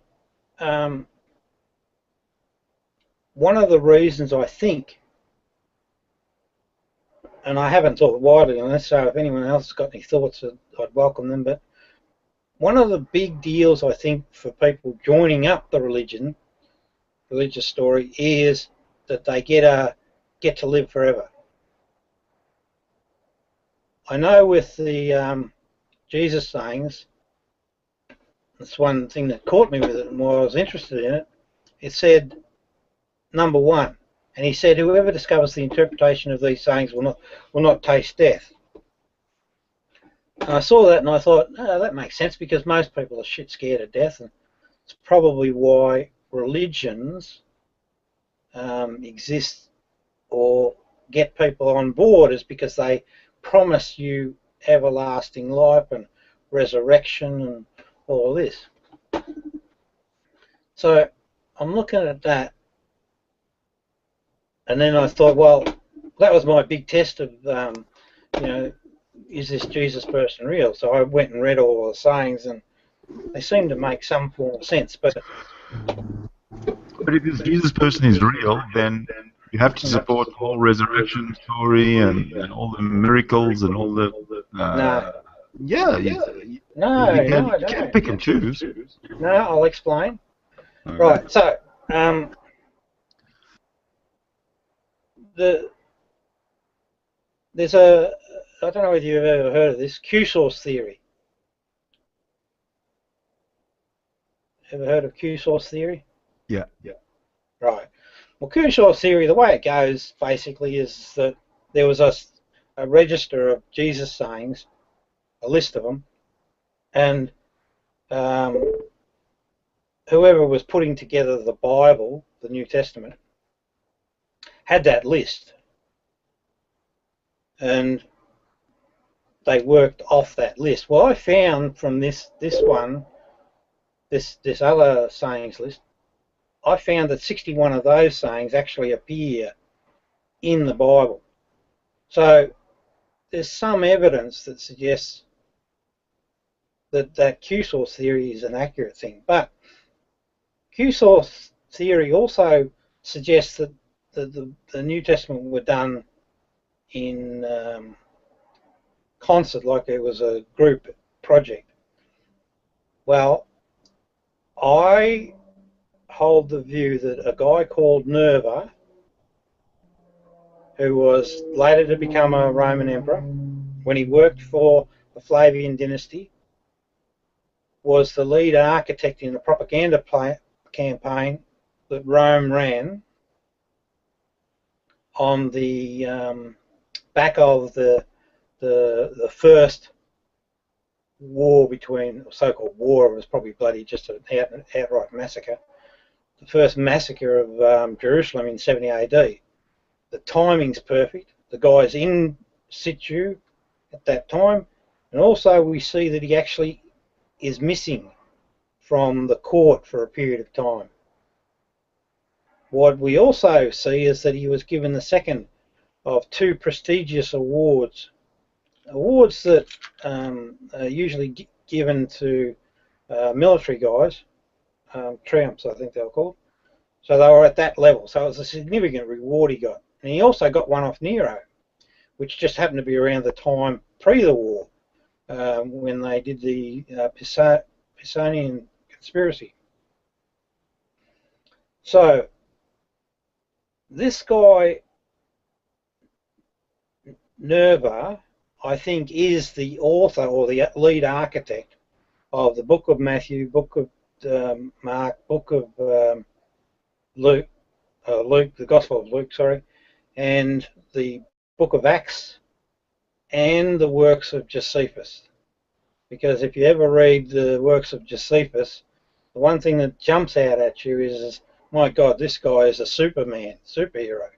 one of the reasons I think, and I haven't thought widely on this, so if anyone else has got any thoughts, I'd welcome them. But one of the big deals I think for people joining up the religious story is that they get to live forever. I know with the Jesus sayings, that's one thing that caught me with it and why I was interested in it. It said, number one, and he said, whoever discovers the interpretation of these sayings will not taste death. And I saw that and I thought, oh, that makes sense because most people are shit scared of death, and it's probably why religions exist or get people on board, is because they promise you everlasting life and resurrection and all this. So I'm looking at that, and then I thought, well, that was my big test of, is this Jesus person real? So I went and read all the sayings, and they seem to make some form of sense. But if this Jesus person is real, then you have to support the whole resurrection story and all the miracles and all the. No. Yeah. You can't pick and choose. No, I'll explain. Right. So there's a, I don't know whether you've ever heard of this, Q-source theory. Ever heard of Q-source theory? Yeah. Right. Well, Q-source theory, the way it goes basically is that there was a register of Jesus sayings, a list of them, and whoever was putting together the Bible, the New Testament, had that list, and they worked off that list. Well, I found from this other sayings list, I found that 61 of those sayings actually appear in the Bible. So there's some evidence that suggests that Q-source theory is an accurate thing. But Q-source theory also suggests that the New Testament were done in concert, like it was a group project. Well, I hold the view that a guy called Nerva, who was later to become a Roman emperor, when he worked for the Flavian dynasty, was the lead architect in the propaganda campaign that Rome ran on the back of the first war between, so-called war, it was probably bloody just an outright massacre, the first massacre of Jerusalem in 70 AD. The timing's perfect. The guy's in situ at that time, and also we see that he actually is missing from the court for a period of time. What we also see is that he was given the second of two prestigious awards that are usually given to military guys, triumphs I think they were called. So they were at that level, so it was a significant reward he got. And he also got one off Nero, which just happened to be around the time pre the war, when they did the Pisanian conspiracy. So this guy Nerva, I think, is the author or the lead architect of the Book of Matthew, Book of Mark, Book of Luke, the Gospel of Luke, sorry, and the Book of Acts, and the works of Josephus. Because if you ever read the works of Josephus, the one thing that jumps out at you is, my God, this guy is a superhero.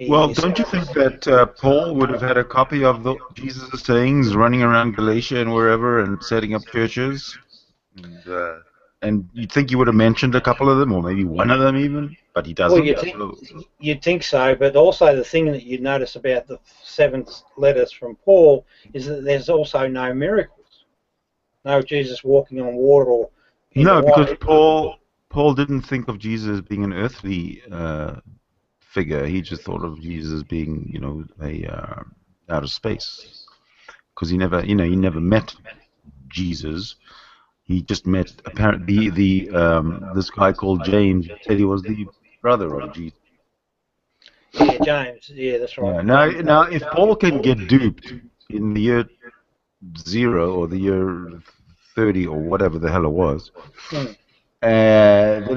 Well, don't you think that Paul would have had a copy of Jesus' sayings running around Galatia and wherever and setting up churches? And you'd think he would have mentioned a couple of them, or maybe one of them even, but he doesn't. Well, you'd think so, but also the thing that you'd notice about the 7 letters from Paul is that there's also no miracles. No Jesus walking on water or... No, because Paul didn't think of Jesus as being an earthly figure. He just thought of Jesus as being, out of space, because he never met Jesus. He just met apparently this guy called James. Said he was the brother of Jesus. Yeah, James. Yeah, that's right. Yeah. Now, if Paul can get duped in the year 0 or the year 30 or whatever the hell it was, then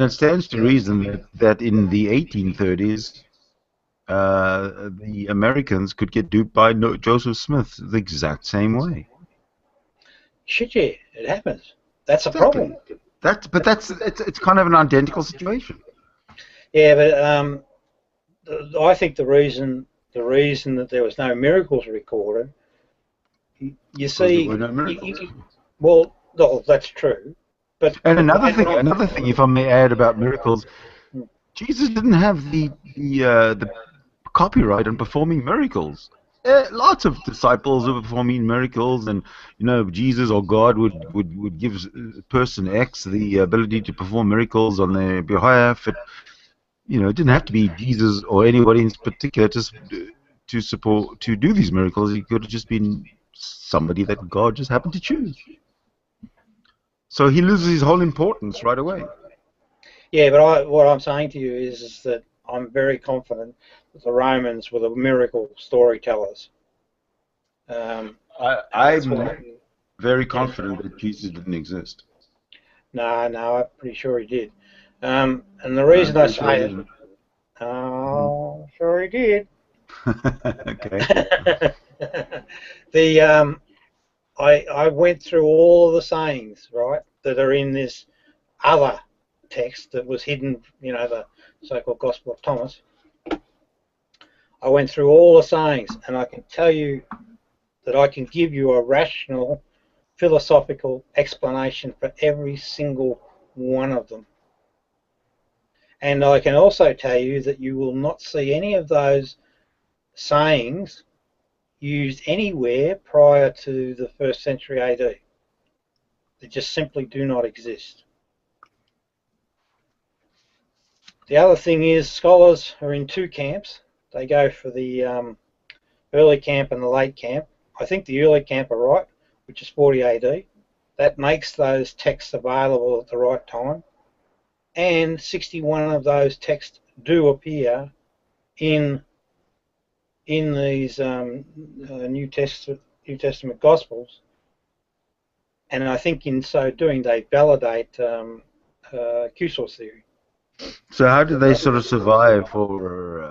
it stands to reason that in the 1830s, the Americans could get duped by Joseph Smith the exact same way. Shit, yeah, it happens. That's a problem. It's kind of an identical situation. Yeah, but I think the reason that there was no miracles recorded, you see, there were no miracles. Well, that's true. But another thing, if I may add about miracles, Jesus didn't have the copyright on performing miracles. Lots of disciples were performing miracles, and Jesus or God would give person X the ability to perform miracles on their behalf. It didn't have to be Jesus or anybody in particular to do these miracles. It could have just been somebody that God just happened to choose. So he loses his whole importance right away. Yeah, but what I'm saying to you is that I'm very confident that the Romans were the miracle storytellers. I'm very confident that Jesus didn't exist. No, I'm pretty sure he did. And the reason I say it, sure he did. Okay. I went through all of the sayings, right, that are in this other text that was hidden, the so-called Gospel of Thomas. I went through all the sayings, and I can tell you that I can give you a rational, philosophical explanation for every single one of them. And I can also tell you that you will not see any of those sayings used anywhere prior to the 1st century AD. They just simply do not exist. The other thing is scholars are in two camps. They go for the early camp and the late camp. I think the early camp are right, which is 40 AD. That makes those texts available at the right time. And 61 of those texts do appear in these New Testament Gospels. And I think in so doing they validate Q-source theory. So how did they sort of survive for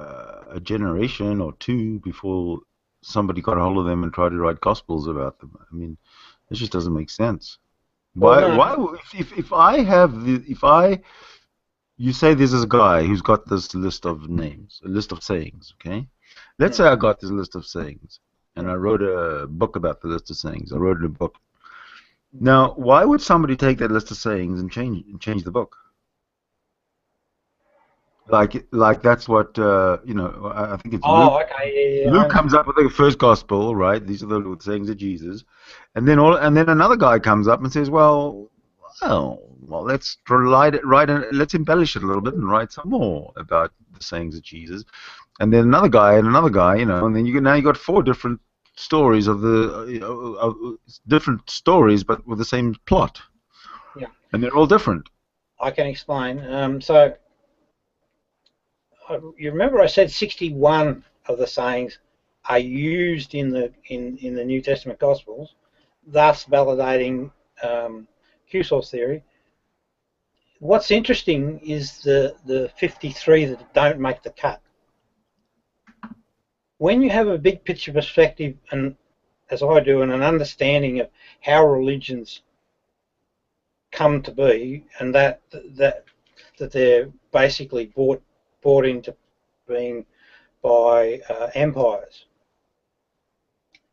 a generation or two before somebody got a hold of them and tried to write gospels about them? I mean, this just doesn't make sense. Why? Well, no. If you say this is a guy who's got this list of names, a list of sayings, okay? Let's say I got this list of sayings, and I wrote a book about the list of sayings. I wrote a book. Now, why would somebody take that list of sayings and change the book? Like that's what I think it's Luke. Oh, okay, yeah. Luke comes up with the first gospel, right? These are the sayings of Jesus, and then another guy comes up and says, well, let's let's embellish it a little bit and write some more about the sayings of Jesus, and then another guy, and then now you got four different stories of different stories, but with the same plot. Yeah. And they're all different. I can explain. So you remember I said 61 of the sayings are used in the New Testament Gospels, thus validating Q-source theory. What's interesting is the 53 that don't make the cut. When you have a big picture perspective, and as I do, and an understanding of how religions come to be, and that they're basically brought into being by empires.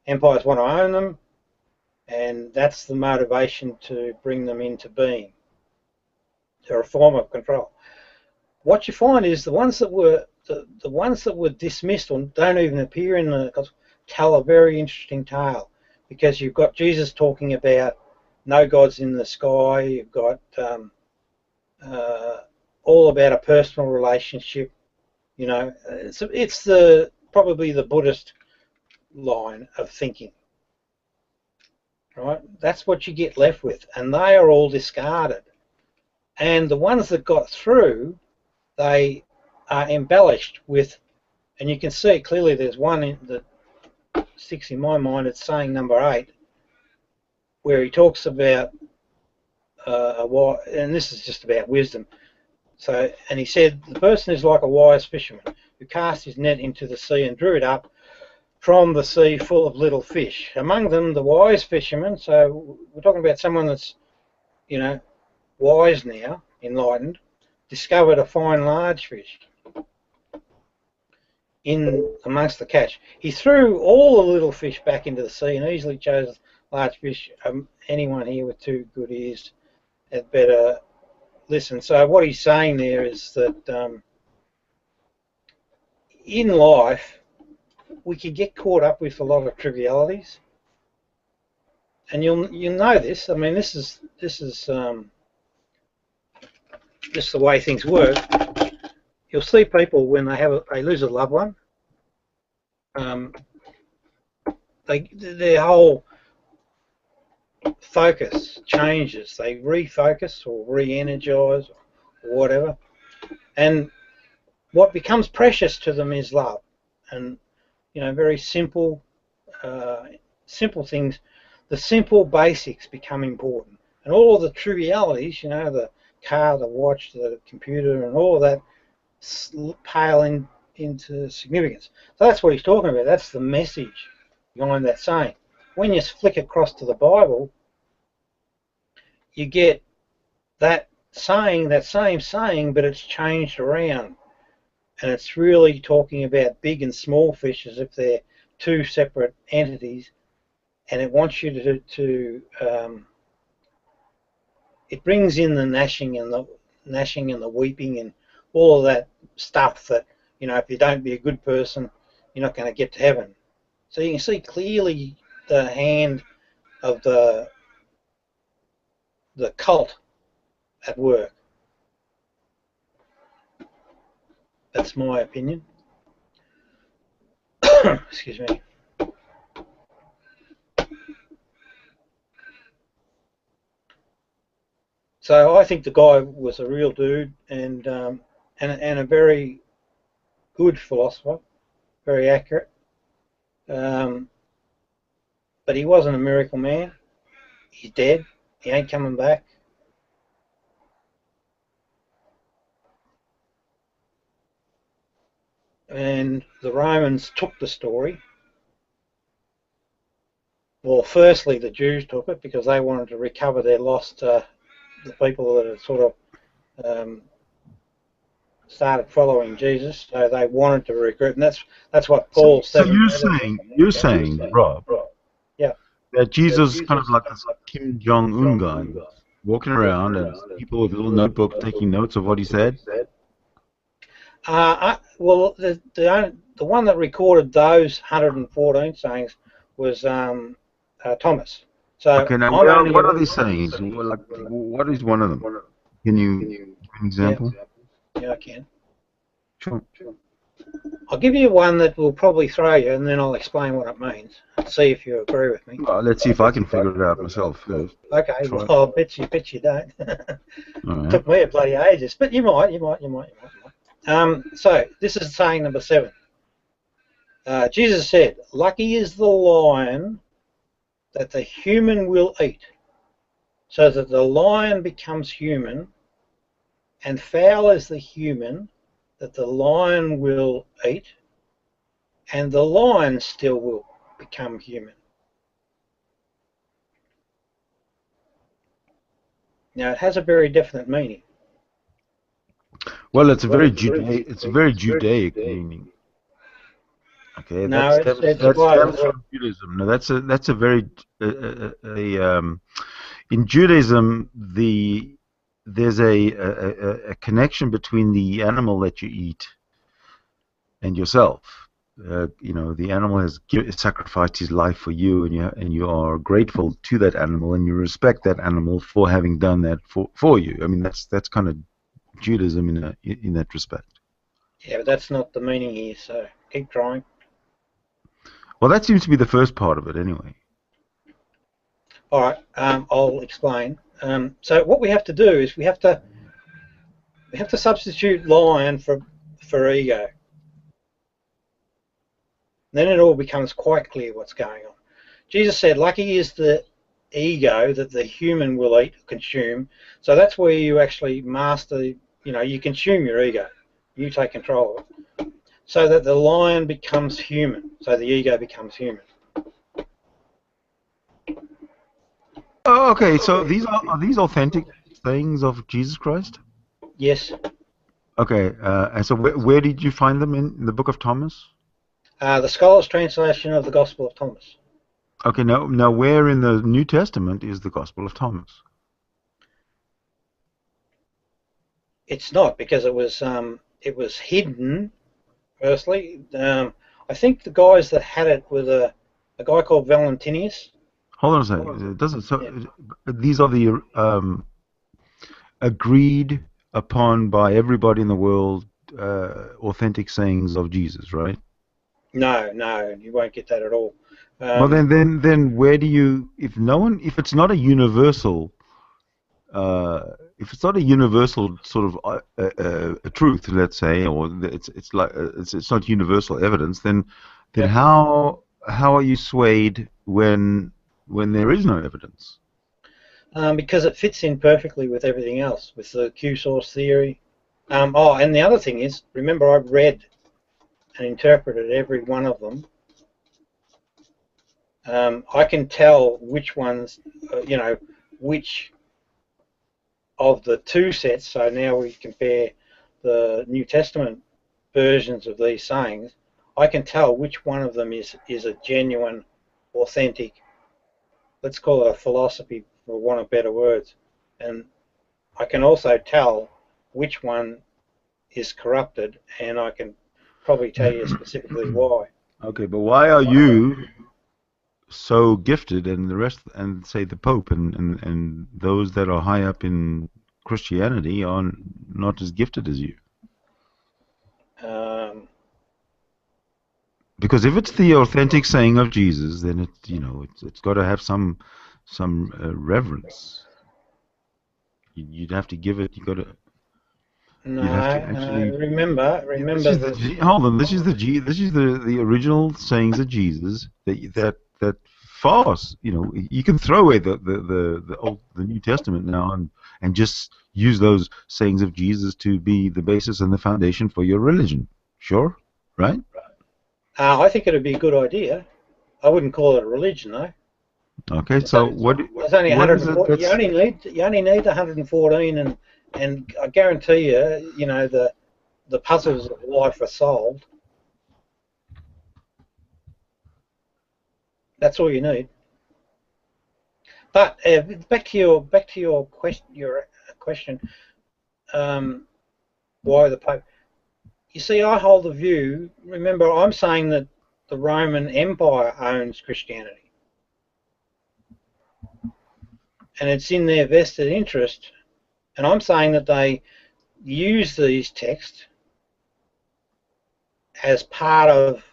Empires want to own them, and that's the motivation to bring them into being. They're a form of control. What you find is the ones that were dismissed or don't even appear in the Gospel tell a very interesting tale, because you've got Jesus talking about no gods in the sky. You've got all about a personal relationship. It's probably the Buddhist line of thinking, right? That's what you get left with, and they are all discarded. And the ones that got through, they are embellished with, and you can see clearly there's one that sticks in my mind. It's saying number 8, where he talks about and this is just about wisdom. So, and he said, the person is like a wise fisherman who cast his net into the sea and drew it up from the sea full of little fish. Among them, the wise fisherman. So we're talking about someone that's, wise now, enlightened, discovered a fine large fish in amongst the catch. He threw all the little fish back into the sea and easily chose large fish. Anyone here with 2 good ears had better listen. So what he's saying there is that in life we can get caught up with a lot of trivialities, and you'll know this. I mean, this is just the way things work. You'll see people when they lose a loved one, their whole focus changes. They refocus or re-energize or whatever, and what becomes precious to them is love, and very simple things. The simple basics become important, and all of the trivialities, the car, the watch, the computer, and all of that pale into significance. So that's what he's talking about. That's the message behind that saying. When you flick across to the Bible, you get that saying, that same saying, but it's changed around, and it's really talking about big and small fish as if they're 2 separate entities, and it wants you to it brings in the gnashing and the weeping and all of that stuff that, if you don't be a good person, you're not going to get to heaven. So you can see clearly the hand of the cult at work. That's my opinion. Excuse me. So I think the guy was a real dude and a very good philosopher, very accurate. But he wasn't a miracle man. He's dead. He ain't coming back. And the Romans took the story. Well, firstly, the Jews took it because they wanted to recover their lost, the people that had sort of started following Jesus. So they wanted to recruit, and that's what Paul said. So you're saying, Rob, yeah, that Jesus is kind of like this Kim Jong-un guy, walking around and people with little notebooks taking notes of what he said. Well, the one that recorded those 114 sayings was Thomas. So okay, now what are these sayings? Like, what is one of them? Can you give an example? Yeah, I can. Sure. I'll give you one that will probably throw you, and then I'll explain what it means. See if you agree with me. Well, let's see if I can figure it out myself first. Okay, well, I'll bet you don't. Right. Took me a bloody ages, but you might. So this is saying number 7. Jesus said, "Lucky is the lion that the human will eat, so that the lion becomes human, and foul is the human that the lion will eat, and the lion still will become human." Now, it has a very definite meaning. Well, it's a very Judaic meaning. Okay, no, that stems from Judaism. No, that's a very in Judaism there's a connection between the animal that you eat and yourself. The animal has sacrificed his life for you, and you are grateful to that animal, and you respect that animal for having done that for you. I mean, that's kind of Judaism in that respect. Yeah, but that's not the meaning here, so keep trying. Well, that seems to be the first part of it, anyway. All right, I'll explain. So what we have to do is we have to substitute lion for ego. Then it all becomes quite clear what's going on. Jesus said, "Lucky is the ego that the human will eat, consume." So that's where you actually master. You consume your ego. You take control of it. So that the lion becomes human. So the ego becomes human. Oh, okay, so are these authentic sayings of Jesus Christ? Yes. Okay, and so where did you find them in the Book of Thomas? The Scholar's translation of the Gospel of Thomas. Okay, now where in the New Testament is the Gospel of Thomas? It's not, because it was hidden. Firstly, I think the guys that had it were a guy called Valentinius. Hold on a second. It doesn't. So these are the agreed upon by everybody in the world authentic sayings of Jesus, right? No, you won't get that at all. Well, then where do you? If it's not a universal. If it's not a universal sort of a truth, let's say, or it's not universal evidence, then how are you swayed when there is no evidence? Because it fits in perfectly with everything else, with the Q-source theory. And the other thing is, remember, I've read and interpreted every one of them. I can tell which ones, which of the two sets. So now we compare the New Testament versions of these sayings. I can tell which one of them is a genuine, authentic, let's call it a philosophy for want of better words, and I can also tell which one is corrupted, and I can probably tell you specifically why. Okay, but why are you so gifted, and the rest, and say the Pope and those that are high up in Christianity are not as gifted as you? Because if it's the authentic saying of Jesus, then it's got to have some reverence. You'd have to give it. No, You'd have to actually. remember This is that. hold on. This is the original sayings of Jesus that farce. You can throw away the New Testament now and just use those sayings of Jesus to be the basis and the foundation for your religion. Sure, right? I think it'd be a good idea. I wouldn't call it a religion, though. Okay, so what? There's only What is it 140. You only need the 114, and I guarantee you, the puzzles of life are solved. That's all you need. But back to your question. Why the Pope? You see, I hold the view. Remember, I'm saying that the Roman Empire owns Christianity, and it's in their vested interest. And I'm saying that they use these texts as part of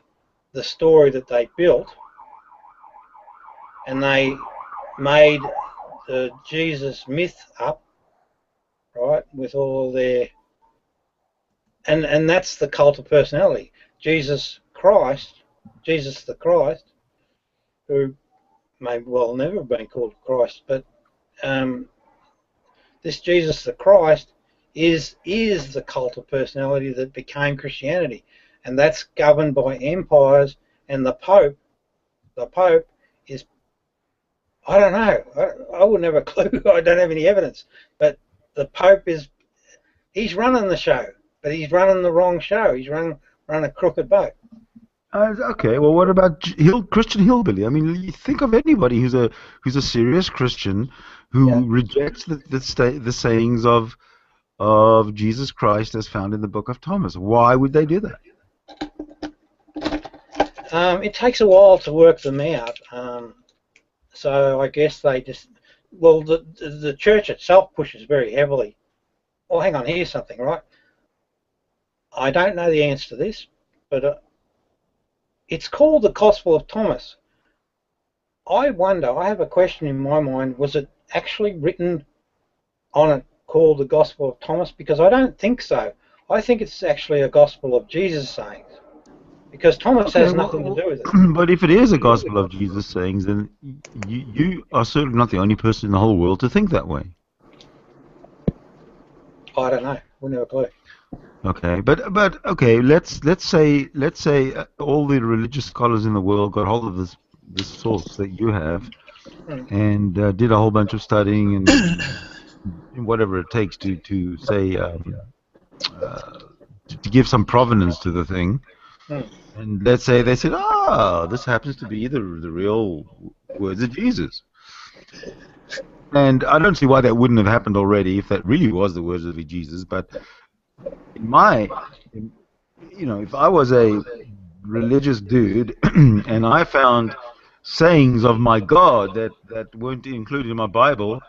the story that they built, and they made the Jesus myth up, right, with all their, and that's the cult of personality. Jesus the Christ, who may well never have been called Christ, but this Jesus the Christ is the cult of personality that became Christianity, and that's governed by empires. And the Pope is, I don't know, I wouldn't have a clue. I don't have any evidence, but the Pope he's running the show, but he's running the wrong show. He's running a crooked boat. Okay, well, what about Christian hillbilly? I mean, you think of anybody who's a serious Christian who rejects the sayings of Jesus Christ as found in the Book of Thomas. Why would they do that? It takes a while to work them out. So I guess they just, well, the church itself pushes very heavily. Oh, hang on, here's something, right? I don't know the answer to this, but it's called the Gospel of Thomas. I wonder, I have a question in my mind, was it actually written on it called the Gospel of Thomas? Because I don't think so. I think it's actually a Gospel of Jesus sayings, because Thomas has nothing to do with it. But if it is a Gospel of Jesus sayings, then you are certainly not the only person in the whole world to think that way. I don't know. Wouldn't have a clue. Okay, but okay, let's say all the religious scholars in the world got hold of this source that you have, and did a whole bunch of studying and whatever it takes to say to give some provenance to the thing, and let's say they said, this happens to be the real words of Jesus. And I don't see why that wouldn't have happened already if that really was the words of Jesus. But if I was a religious dude and I found sayings of my God that weren't included in my Bible,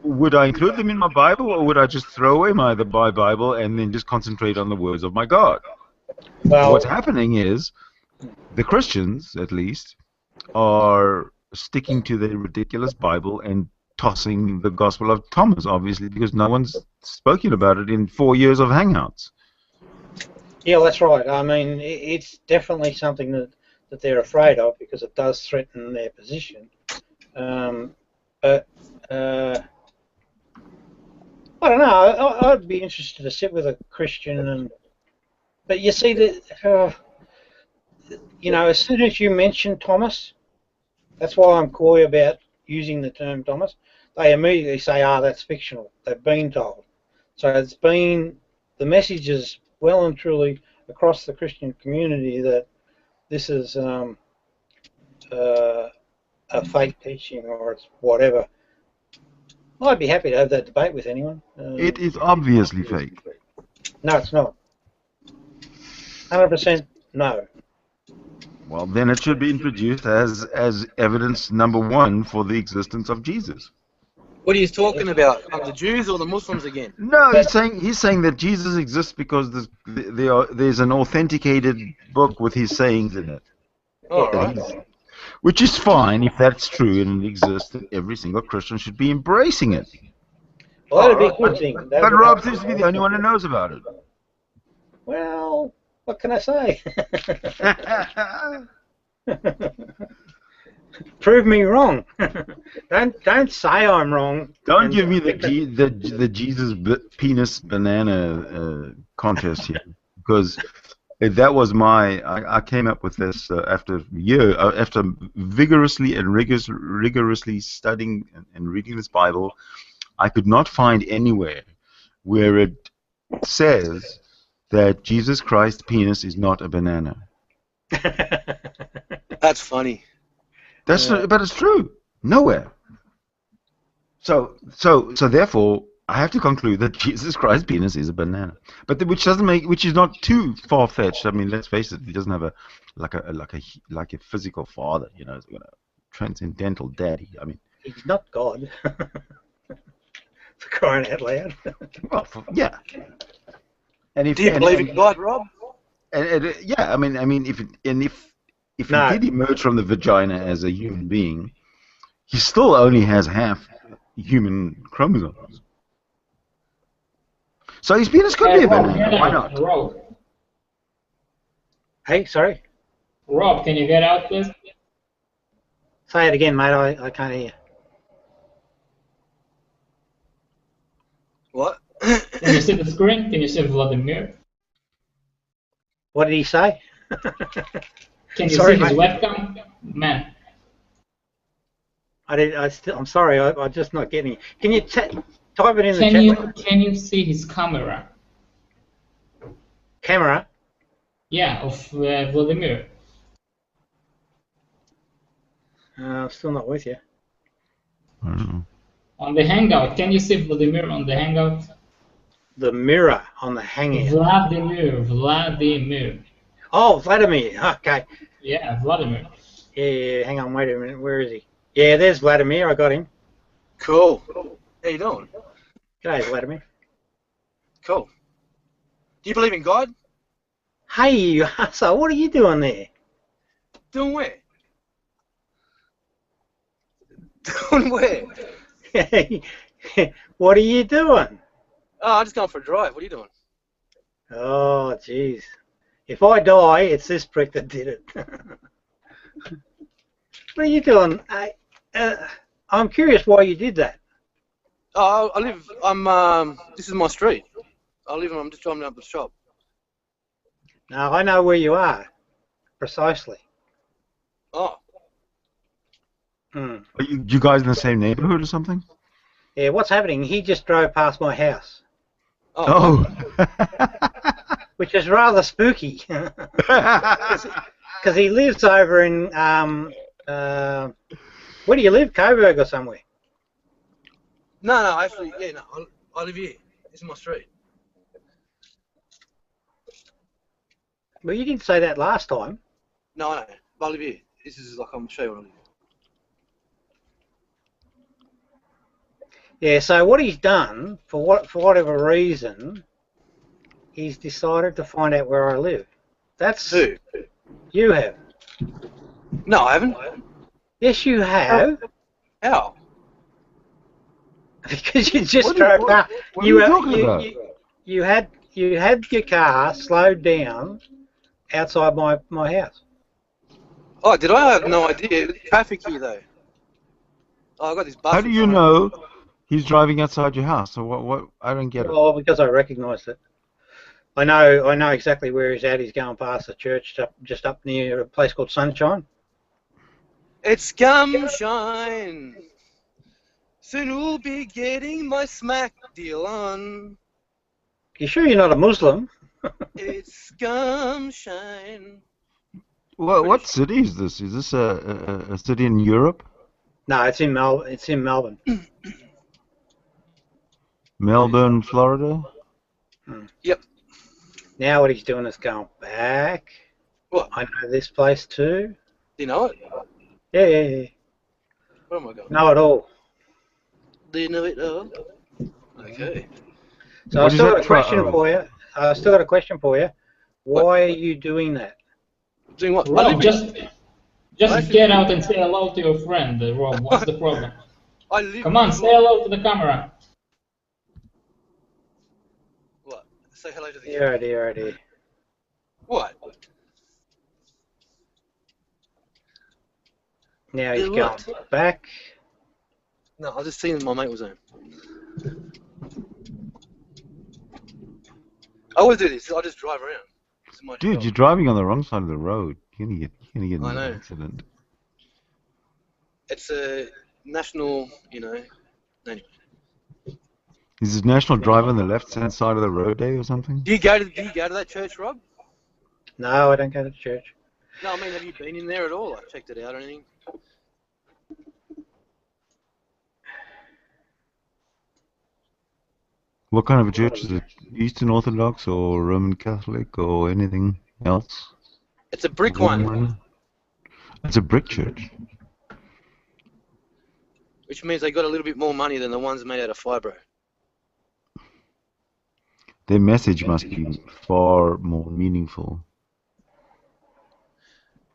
would I include them in my Bible, or would I just throw away my Bible and then just concentrate on the words of my God? Well, what's happening is the Christians, at least, are sticking to the ridiculous Bible and tossing the Gospel of Thomas, obviously, because no one's spoken about it in 4 years of Hangouts. Yeah, that's right. I mean, it's definitely something that they're afraid of, because it does threaten their position. But I don't know. I'd be interested to sit with a Christian, but you see that, as soon as you mention Thomas, that's why I'm coy about using the term Thomas. They immediately say, that's fictional. They've been told. So it's been, the message is well and truly across the Christian community that this is a fake teaching, or it's whatever. I'd be happy to have that debate with anyone. It is obviously fake. No, it's not. 100% no. Well, then it should be introduced as evidence number one for the existence of Jesus. What are you talking about? The Jews or the Muslims again? No, he's saying that Jesus exists because there's an authenticated book with his sayings in it. All right. Which is fine if that's true and it exists, and every single Christian should be embracing it. Well, that'd be a good thing. But Rob seems to be the only one who knows about it. Well, what can I say? Prove me wrong. Don't say I'm wrong. Don't give me the Jesus penis banana contest here, because that was I came up with this after vigorously and rigorously studying and reading this Bible. I could not find anywhere where it says that Jesus Christ's penis is not a banana. That's funny. But it's true. Nowhere. So therefore, I have to conclude that Jesus Christ's penis is a banana. But which is not too far fetched. I mean, let's face it. He doesn't have a physical father. You know, transcendental daddy. I mean, he's not God. For crying out loud. Well, yeah. And do you believe in God, Rob? Yeah. I mean, if he did emerge from the vagina as a human being, he still only has half human chromosomes. So his penis could be a banana. Why not? Rob. Hey, sorry? Rob, can you get out, please? Say it again, mate. I can't hear you. What? Can you see the screen? Can you see Vladimir? What did he say? Can you see his webcam? Man. I'm sorry. I'm just not getting it. Can you type it in the chat? Can you see his camera? Camera? Yeah, of Vladimir. I'm still not with you. I don't know. On the Hangout, can you see Vladimir on the Hangout? The mirror on the Hangout. Vladimir. Oh, Vladimir. Okay. Yeah, Vladimir. Yeah. Hang on. Wait a minute. Where is he? Yeah, there's Vladimir. I got him. Cool. How you doing? G'day, Vladimir. Cool. Do you believe in God? Hey, you asshole. What are you doing there? Doing where? Doing where? What are you doing? Oh, I'm just going for a drive. What are you doing? Oh, jeez. If I die, it's this prick that did it. What are you doing? I'm curious why you did that. Oh, I live. This is my street. I'm just driving up the shop. Now I know where you are, precisely. Oh. Are you guys in the same neighborhood or something? Yeah. What's happening? He just drove past my house. Oh. Which is rather spooky. Because he lives over in where do you live? Coburg or somewhere? No, actually, yeah, no, I live here. This is my street. Well, you didn't say that last time. No, I know. I live here. This is like, I'm going to show you what I live here. Yeah, so what he's done, for whatever reason, he's decided to find out where I live. That's... Who? You have. No, I haven't. Yes, you have. How? Because you just drove past. What are you talking about? You had your car slowed down outside my house. Oh, did I? I have no idea. Traffic here, though. Oh, I got this bus. How do you know he's driving outside your house? So what? I don't get it. Well, because I recognised it. I know exactly where he's at. He's going past the church just up near a place called Sunshine. It's Scumshine. Soon we'll be getting my smack deal on. You sure you're not a Muslim? It's Scumshine. What city is this? Is this a city in Europe? No, it's in Melbourne. Melbourne, Florida? Yep. Now what he's doing is going back. What? I know this place too. Do you know it? Yeah. Where am I going? Know it all. Do you know it all? Okay. So I still got a question for you. I still got a question for you. Why are you doing that? Doing what? Rob, just get out and say hello to your friend, Rob. What's the problem? Come on, say hello to the camera. What? Say hello to the camera. Dear. What? Now he's going back. No, I was just seeing my mate was home. I always do this. I just drive around. Dude, you're driving on the wrong side of the road. You're gonna get in an accident. It's a national, anyway. Is this National Drive on the left-hand side of the road day or something? Do you go to that church, Rob? No, I don't go to church. No, I mean, have you been in there at all? Like, checked it out or anything? What kind of a church is it? Eastern Orthodox or Roman Catholic or anything else? It's a brick one. It's a brick church. Which means they got a little bit more money than the ones made out of fibro. Their message must be far more meaningful.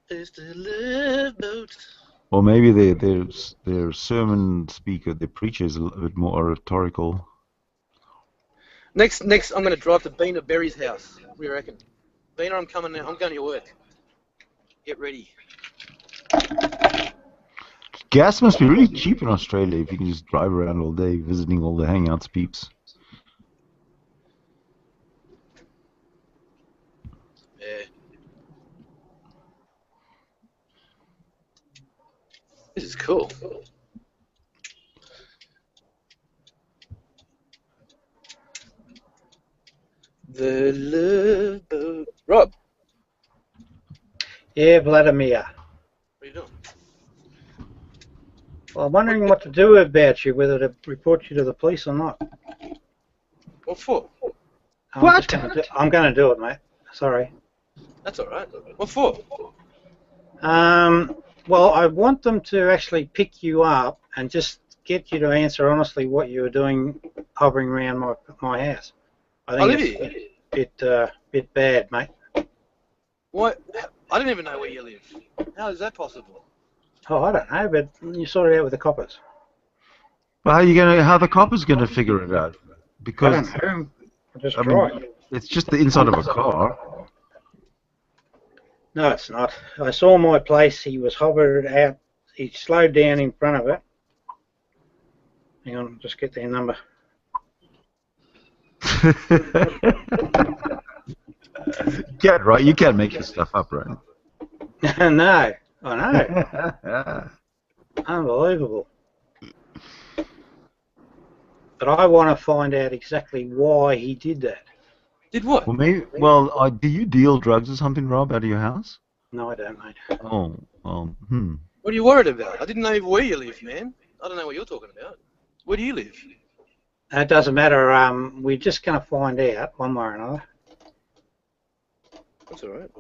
It's the love boat. Or maybe their sermon speaker, their preacher is a little bit more rhetorical. Next, I'm going to drive to Bina Berry's house. What do you reckon? Bina, I'm coming now. I'm going to your work. Get ready. Gas must be really cheap in Australia if you can just drive around all day visiting all the Hangouts peeps. Yeah. This is cool. The love boat. Rob. Yeah, Vladimir. What are you doing? Well, I'm wondering what to do about you, whether to report you to the police or not. What for? I'm going to do it, mate. Sorry. That's all right. What for? Well, I want them to actually pick you up and just get you to answer honestly what you were doing hovering around my house. I think it's a bit bad, mate. What? I don't even know where you live. How is that possible? Oh, I don't know, but you sort it out with the coppers. Well, how the coppers gonna figure it out? Because I don't know. I just tried. It's just the inside of a car. No, it's not. I saw my place. He was hovered out. He slowed down in front of it. Hang on, just get their number. Get right. You can't make this stuff up, right? No, I know. Unbelievable. But I want to find out exactly why he did that. Did what? Well, maybe. Well, do you deal drugs or something, Rob, out of your house? No, I don't, mate. Oh, What are you worried about? I didn't know where you live, man. I don't know what you're talking about. Where do you live? It doesn't matter. We're just going to find out one way or another. That's all right.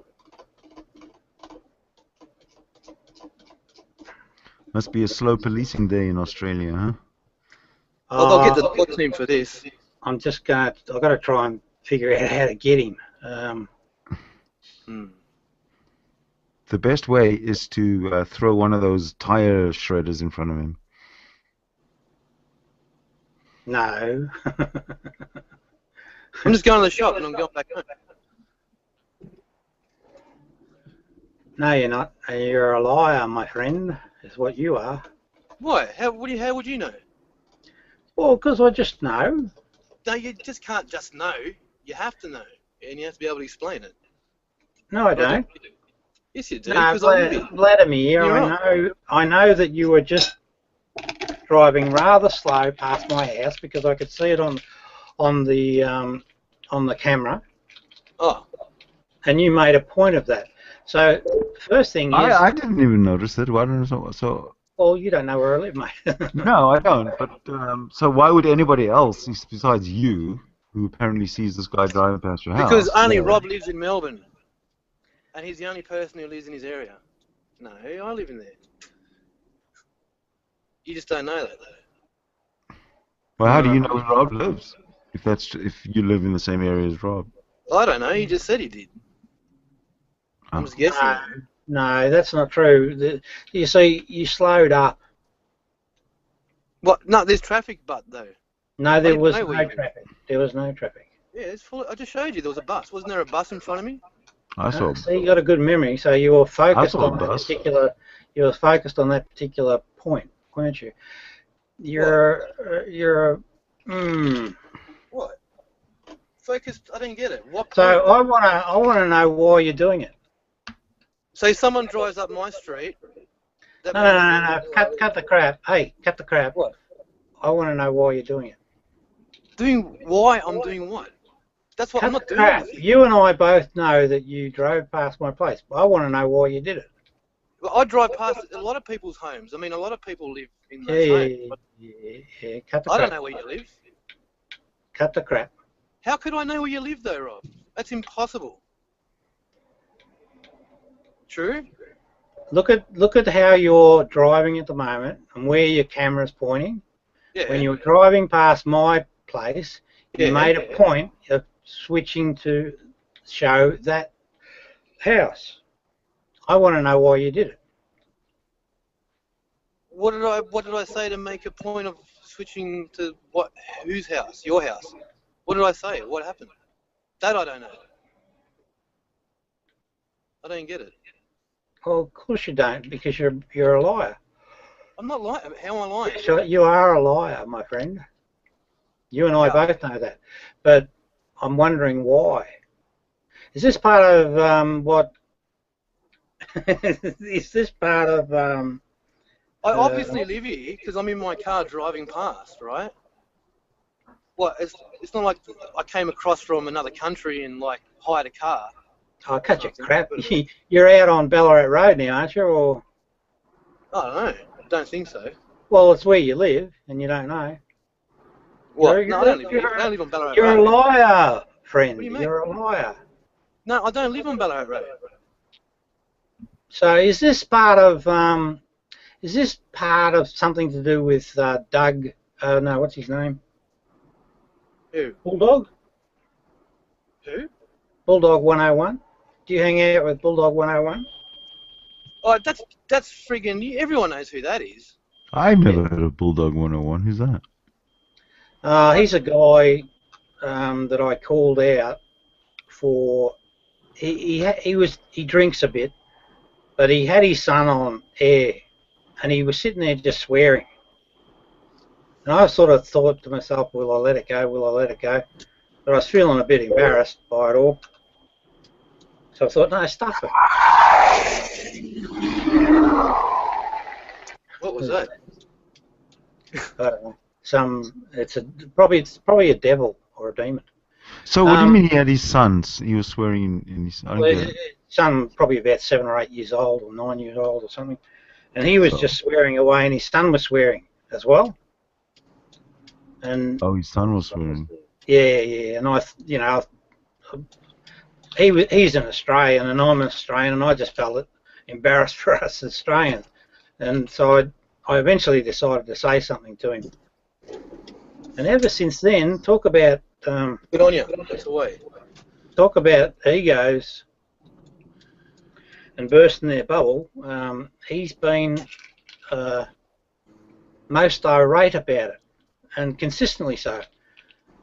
Must be a slow policing day in Australia, huh? I'll get the SWAT team for this. I'm just I've got to try and figure out how to get him. The best way is to throw one of those tire shredders in front of him. No. I'm just going to the shop and I'm going back home. No, you're not. You're a liar, my friend, is what you are. Why? How would you know? Well, because I just know. No, you just can't just know. You have to know, and you have to be able to explain it. No, I don't. Yes, you do. No, Vladimir, I know that you were just driving rather slow past my house because I could see it on the camera. Oh. And you made a point of that. So first thing is, I didn't even notice it. Why don't so? Well, you don't know where I live, mate. No, I don't. But so why would anybody else besides you, who apparently sees this guy driving past your house? Because only Rob lives in Melbourne, and he's the only person who lives in his area. No, I live in there. You just don't know that, though. Well, how do you know where Rob lives? If you live in the same area as Rob. I don't know. He just said he did. I'm just guessing. No, that's not true. You see, you slowed up. What? No, there's traffic, but though. No, there was no traffic. There was no traffic. Yeah, it's full. I just showed you there was a bus. Wasn't there a bus in front of me? I saw. So you got a good memory. So you were focused saw a on that bus. particular. You were focused on that particular point, weren't you? You're. What? Focused? I didn't get it. What? So point? I wanna know why you're doing it. So someone drives up my street. No. Cut the crap. Hey, cut the crap. What? I want to know why you're doing it. Doing why? I'm doing what? That's what I'm not doing. Crap. You and I both know that you drove past my place. But I want to know why you did it. Well, I drive past a lot of people's homes. I mean, a lot of people live in those homes. But Yeah. Cut the I crap. don't know where you live. Cut the crap. How could I know where you live, though, Rob? That's impossible. True. Look at how you're driving at the moment and where your camera's pointing. Yeah. When you were driving past my place, you made a point of switching to show that house. I want to know why you did it. What did I say to make a point of switching to what? Whose house? Your house. What did I say? What happened? That I don't know. I don't get it. Well, of course you don't, because you're a liar. I'm not lying. How am I lying? So you are a liar, my friend. You and I both know that. But I'm wondering why. Is this part of what? Is this part of? I obviously live here because I'm in my car driving past, right? What? It's not like I came across from another country and like hired a car. Oh, cut your crap. You're out on Ballarat Road now, aren't you? Or I don't know. I don't think so. well, it's where you live, and you don't know. What? No, I don't live here. I don't live on Ballarat Road. You're a liar, friend. What do you mean? You're a liar. No, I don't live on Ballarat Road. So is this part of something to do with Doug? No, what's his name? Who? Bulldog? Who? Bulldog 101? Do you hang out with Bulldog 101? Oh, that's friggin'. Everyone knows who that is. I've never heard of Bulldog 101. Who's that? He's a guy that I called out for. He drinks a bit, but he had his son on air, and he was sitting there just swearing. And I sort of thought to myself, will I let it go? Will I let it go? But I was feeling a bit embarrassed by it all. So I thought, no, stuff it. What was that? I don't know. It's probably a devil or a demon. So what do you mean he had his sons? He was swearing in his. I don't get it. Son probably about 7 or 8 years old or 9 years old or something, and he was just swearing away, and his son was swearing as well. And oh, his son was swearing. Yeah, and he's an Australian and I'm an Australian, and I just felt embarrassed for us Australians, and so I eventually decided to say something to him. And ever since then, talk about good on you. That's the way. Talk about egos and bursting their bubble. He's been most irate about it, and consistently so.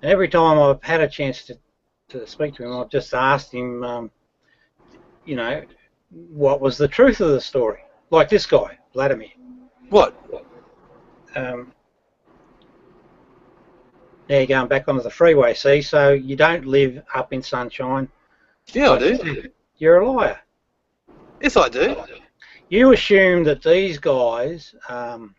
And every time I've had a chance to speak to him, I've just asked him, what was the truth of the story? Like this guy, Vladimir. What? Now you're going back onto the freeway, see? So you don't live up in sunshine. Yeah, I do. You're a liar. Yes, I do. You assume that these guys are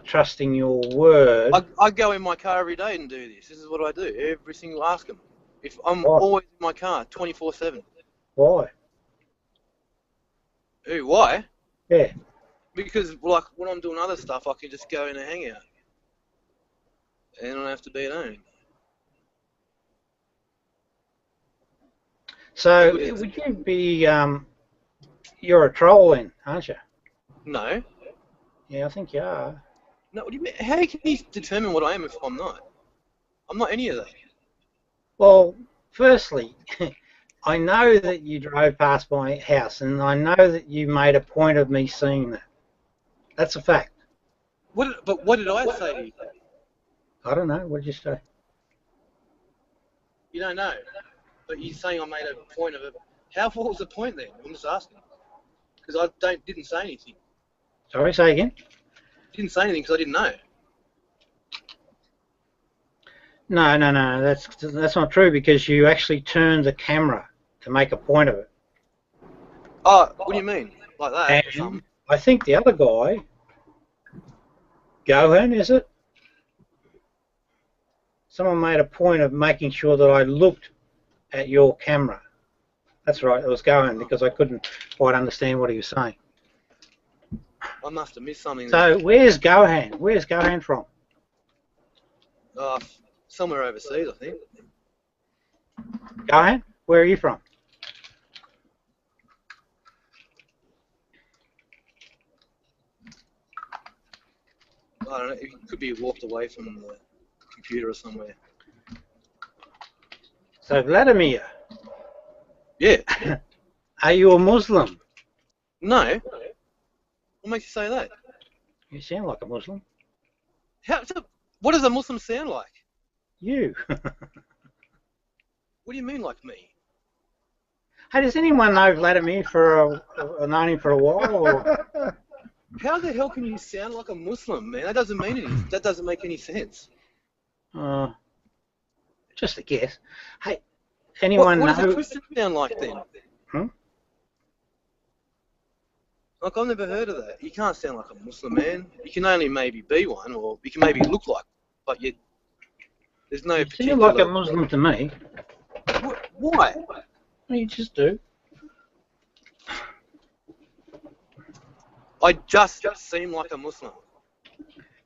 trusting your word. I go in my car every day and do this. This is what I do. Every single ask them. If I'm always in my car, 24/7. Why? Who? Why? Yeah. Because like when I'm doing other stuff, I can just go in and hang out, and I don't have to be at home. So would you be? You're a troll then, aren't you? No. Yeah, I think you are. No, what do you mean? How can you determine what I am if I'm not? I'm not any of that. Well, firstly, I know that you drove past my house, and I know that you made a point of me seeing that. That's a fact. But what did I say to you? I don't know. What did you say? You don't know. But you're saying I made a point of it. What was the point then? I'm just asking. Because I didn't say anything. Sorry, say again? Didn't say anything because I didn't know. No. That's not true, because you actually turned the camera to make a point of it. Oh, what do you mean? Like that or something? I think the other guy, Gohan, is it? Someone made a point of making sure that I looked at your camera. That's right, it was Gohan, because I couldn't quite understand what he was saying. I must have missed something. So where's Gohan? Where's Gohan from? Somewhere overseas, I think. Gohan, where are you from? I don't know. It could be walked away from the computer or somewhere. So Vladimir. Yeah. Are you a Muslim? No. What makes you say that? You sound like a Muslim. What does a Muslim sound like? You. What do you mean, like me? Hey, does anyone know Vladimir known him for a while? Or? How the hell can you sound like a Muslim, man? That doesn't mean anything. That doesn't make any sense. Just a guess. Hey, anyone know? What does a Christian sound like then? Like, I've never heard of that. You can't sound like a Muslim, man. You can only maybe be one, or you can maybe look like one, but there's no particular... You sound like a Muslim to me. Why? Well, you just do. I just seem like a Muslim.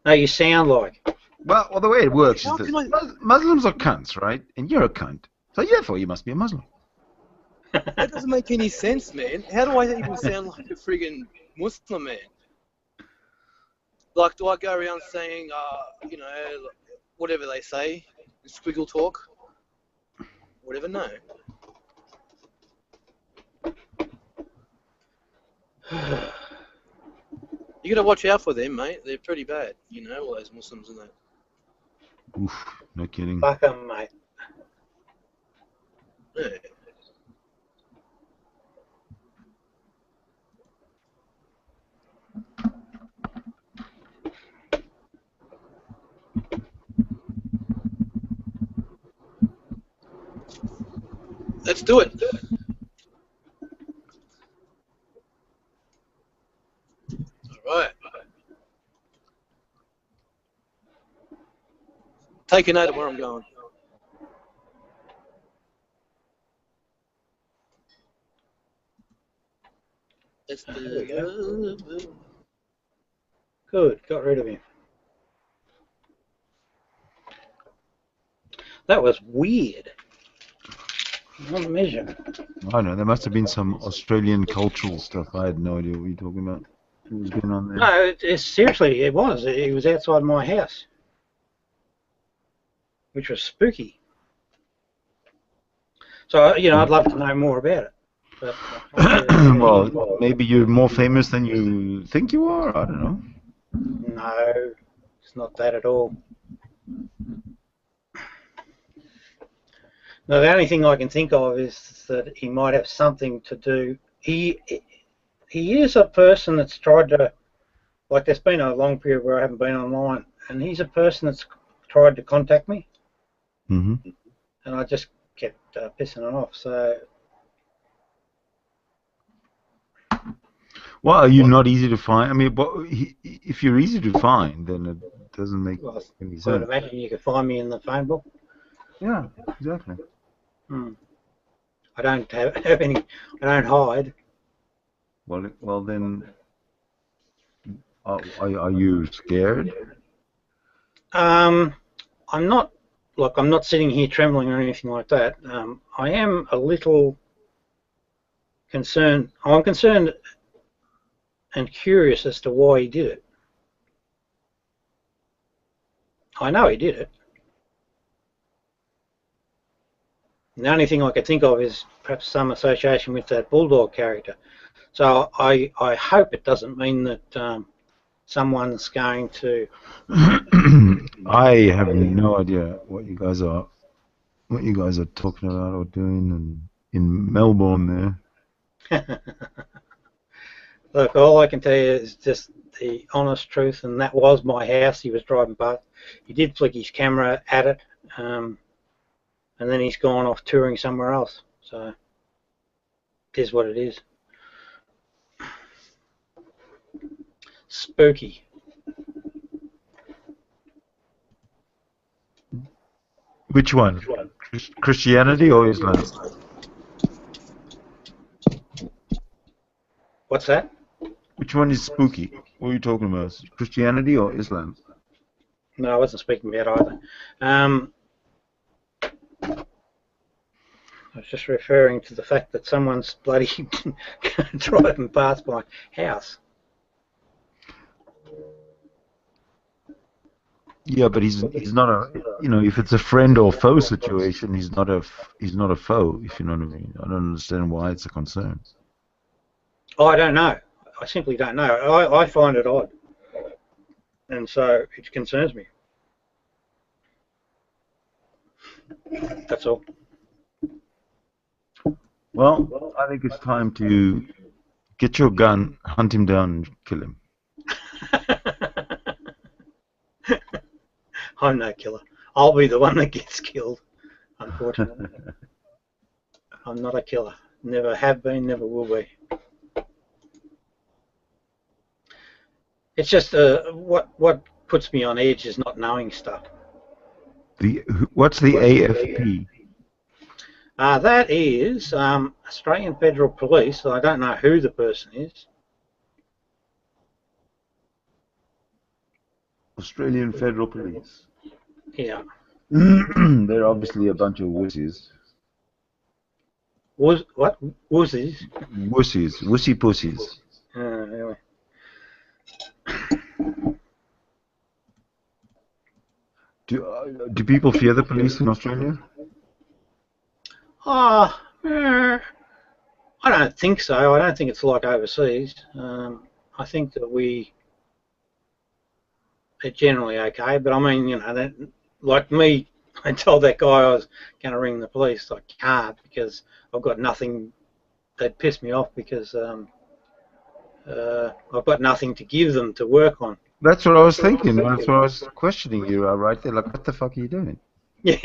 No, you sound like. Well, the way it works is that Muslims are cunts, right? And you're a cunt. So therefore you must be a Muslim. That doesn't make any sense, man. How do I even sound like a friggin' Muslim, man? Like, do I go around saying, whatever they say, squiggle talk? Whatever, no. You gotta watch out for them, mate. They're pretty bad, all those Muslims and that. Oof, no kidding. Fuck 'em, mate. Yeah. Let's do it. All right. Take a note of where I'm going. Let's do it. Good, got rid of him. That was weird. Not measure. I don't know, there must have been some Australian cultural stuff. I had no idea what you're talking about. What was going on there? No, seriously, it was. It was outside my house, which was spooky. So, I'd love to know more about it. But, well, maybe you're more famous than you think you are? I don't know. No, it's not that at all. No, the only thing I can think of is that he might have something to do. He is a person that's tried to, like, there's been a long period where I haven't been online, and he's a person that's tried to contact me, and I just kept pissing it off. So, well, are you not easy to find? I mean, if you're easy to find, then it doesn't make any sense. I would imagine you could find me in the phone book. Yeah, exactly. I don't have any. I don't hide. Well then, are you scared? I'm not. Look, I'm not sitting here trembling or anything like that. I am a little concerned. I'm concerned and curious as to why he did it. I know he did it. The only thing I could think of is perhaps some association with that bulldog character. So I hope it doesn't mean that someone's going to. I have no idea what you guys are talking about or doing in Melbourne there. Look, all I can tell you is just the honest truth, and that was my house he was driving past. He did flick his camera at it, and then he's gone off touring somewhere else. So it is what it is. Spooky. Which one? Christianity or Islam? What's that? Which one is spooky? What are you talking about? Christianity or Islam? No, I wasn't speaking about either. I was just referring to the fact that someone's bloody driving past my house. Yeah, but he's not a, you know, if it's a friend or foe situation, he's not a foe, if you know what I mean. I don't understand why it's a concern. Oh, I don't know. I simply don't know. I find it odd, and so it concerns me. That's all. Well, I think it's time to get your gun, hunt him down, and kill him. I'm no killer. I'll be the one that gets killed, unfortunately. I'm not a killer. Never have been, never will be. It's just what puts me on edge is not knowing stuff. What's the AFP? That is Australian Federal Police. I don't know who the person is. Australian Federal Police. Yeah. They're obviously a bunch of wussies. What? Wussies? Wussies. Wussy pussies. Really? Do people fear the police in Australia? I don't think so. I don't think it's like overseas. I think that they're generally okay. But I mean, you know, like me, I told that guy I was going to ring the police. I can't because I've got nothing. They'd piss me off because I've got nothing to give them to work on. That's what I was thinking. That's what I was questioning you right there. Like, what the fuck are you doing? Yeah.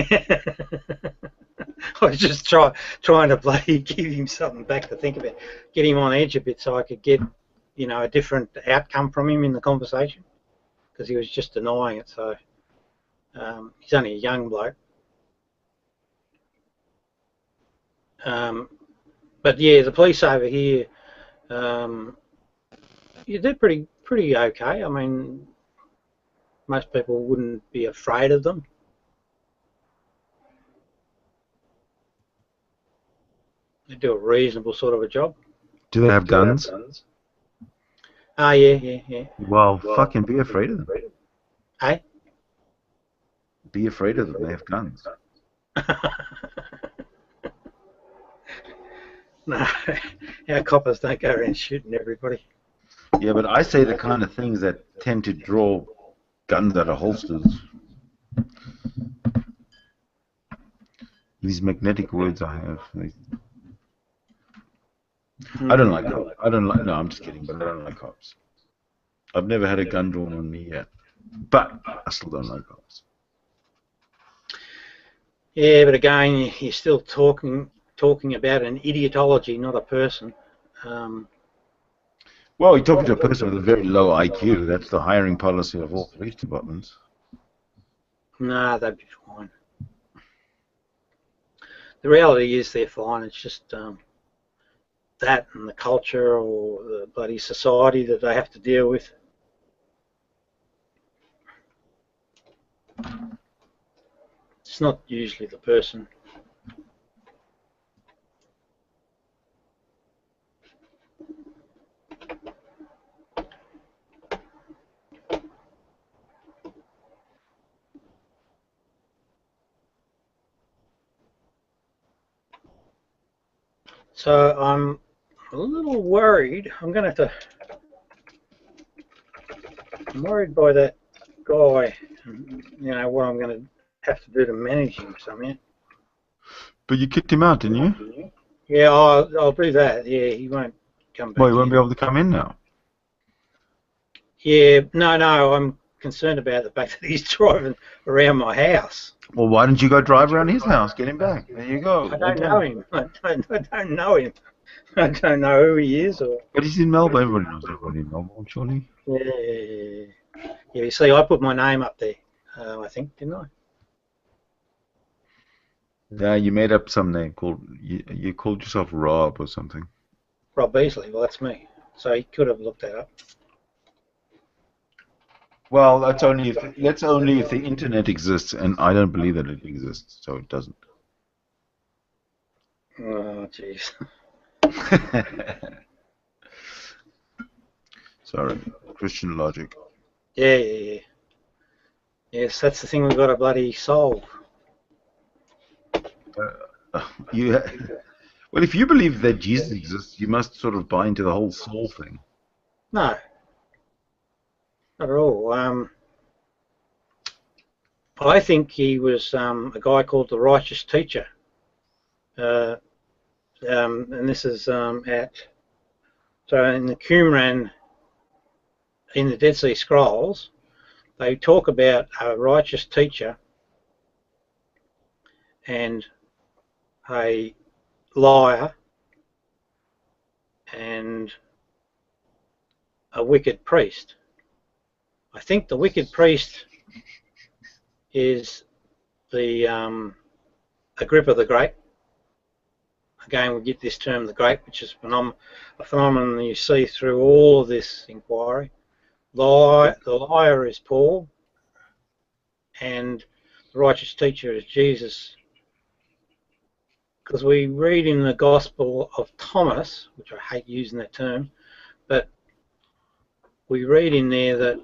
I was just trying to bloody give him something back to think about, get him on edge a bit so I could get, you know, a different outcome from him in the conversation, because he was just denying it. So he's only a young bloke. But yeah, the police over here, yeah, they're pretty okay. I mean, most people wouldn't be afraid of them. They do a reasonable sort of a job. Do they have guns? Ah, yeah. Well, fucking be afraid of them. Hey? Be afraid of them. They have guns. No, our coppers don't go around shooting everybody. Yeah, but I say the kind of things that tend to draw guns out of holsters. These magnetic words I have. I don't like cops. No, I'm just kidding, but I don't like cops. I've never had a gun drawn on me yet. But I still don't like cops. Yeah, but again, you're still talking about an ideology, not a person. Well, you're talking to a person with a very low IQ. That's the hiring policy of all police departments. Nah, they'd be fine. The reality is they're fine. It's just that and the culture or the bloody society that they have to deal with. It's not usually the person. So I'm a little worried. I'm worried by that guy. You know what I'm going to have to do to manage him somehow. But you kicked him out, didn't you? Yeah, I'll do that. Yeah, he won't come back. Well, he won't be able to come in now. Yeah, no, I'm concerned about the fact that he's driving around my house. Well, why don't you go drive around his house? Get him back. There you go. I don't know him. I don't know him. I don't know who he is. But he's in Melbourne. Everybody knows everybody in Melbourne, surely. Yeah. You see, I put my name up there, I think, didn't I? Yeah, you made up some name called, you called yourself Rob or something. Rob Beasley, well, that's me. So he could have looked that up. Well, that's only if the internet exists, and I don't believe that it exists, so it doesn't. Oh, jeez. Sorry, Christian logic. Yeah. Yes, that's the thing we've got to bloody solve. Well, if you believe that Jesus exists, you must sort of buy into the whole soul thing. No. Not at all. I think he was a guy called the Righteous Teacher. And this is so in the Qumran, in the Dead Sea Scrolls, they talk about a righteous teacher and a liar and a wicked priest. I think the wicked priest is the Agrippa the Great. Again, we get this term, the Great, which is a phenomenon you see through all of this inquiry. The liar is Paul, and the righteous teacher is Jesus. Because we read in the Gospel of Thomas, which I hate using that term, but we read in there that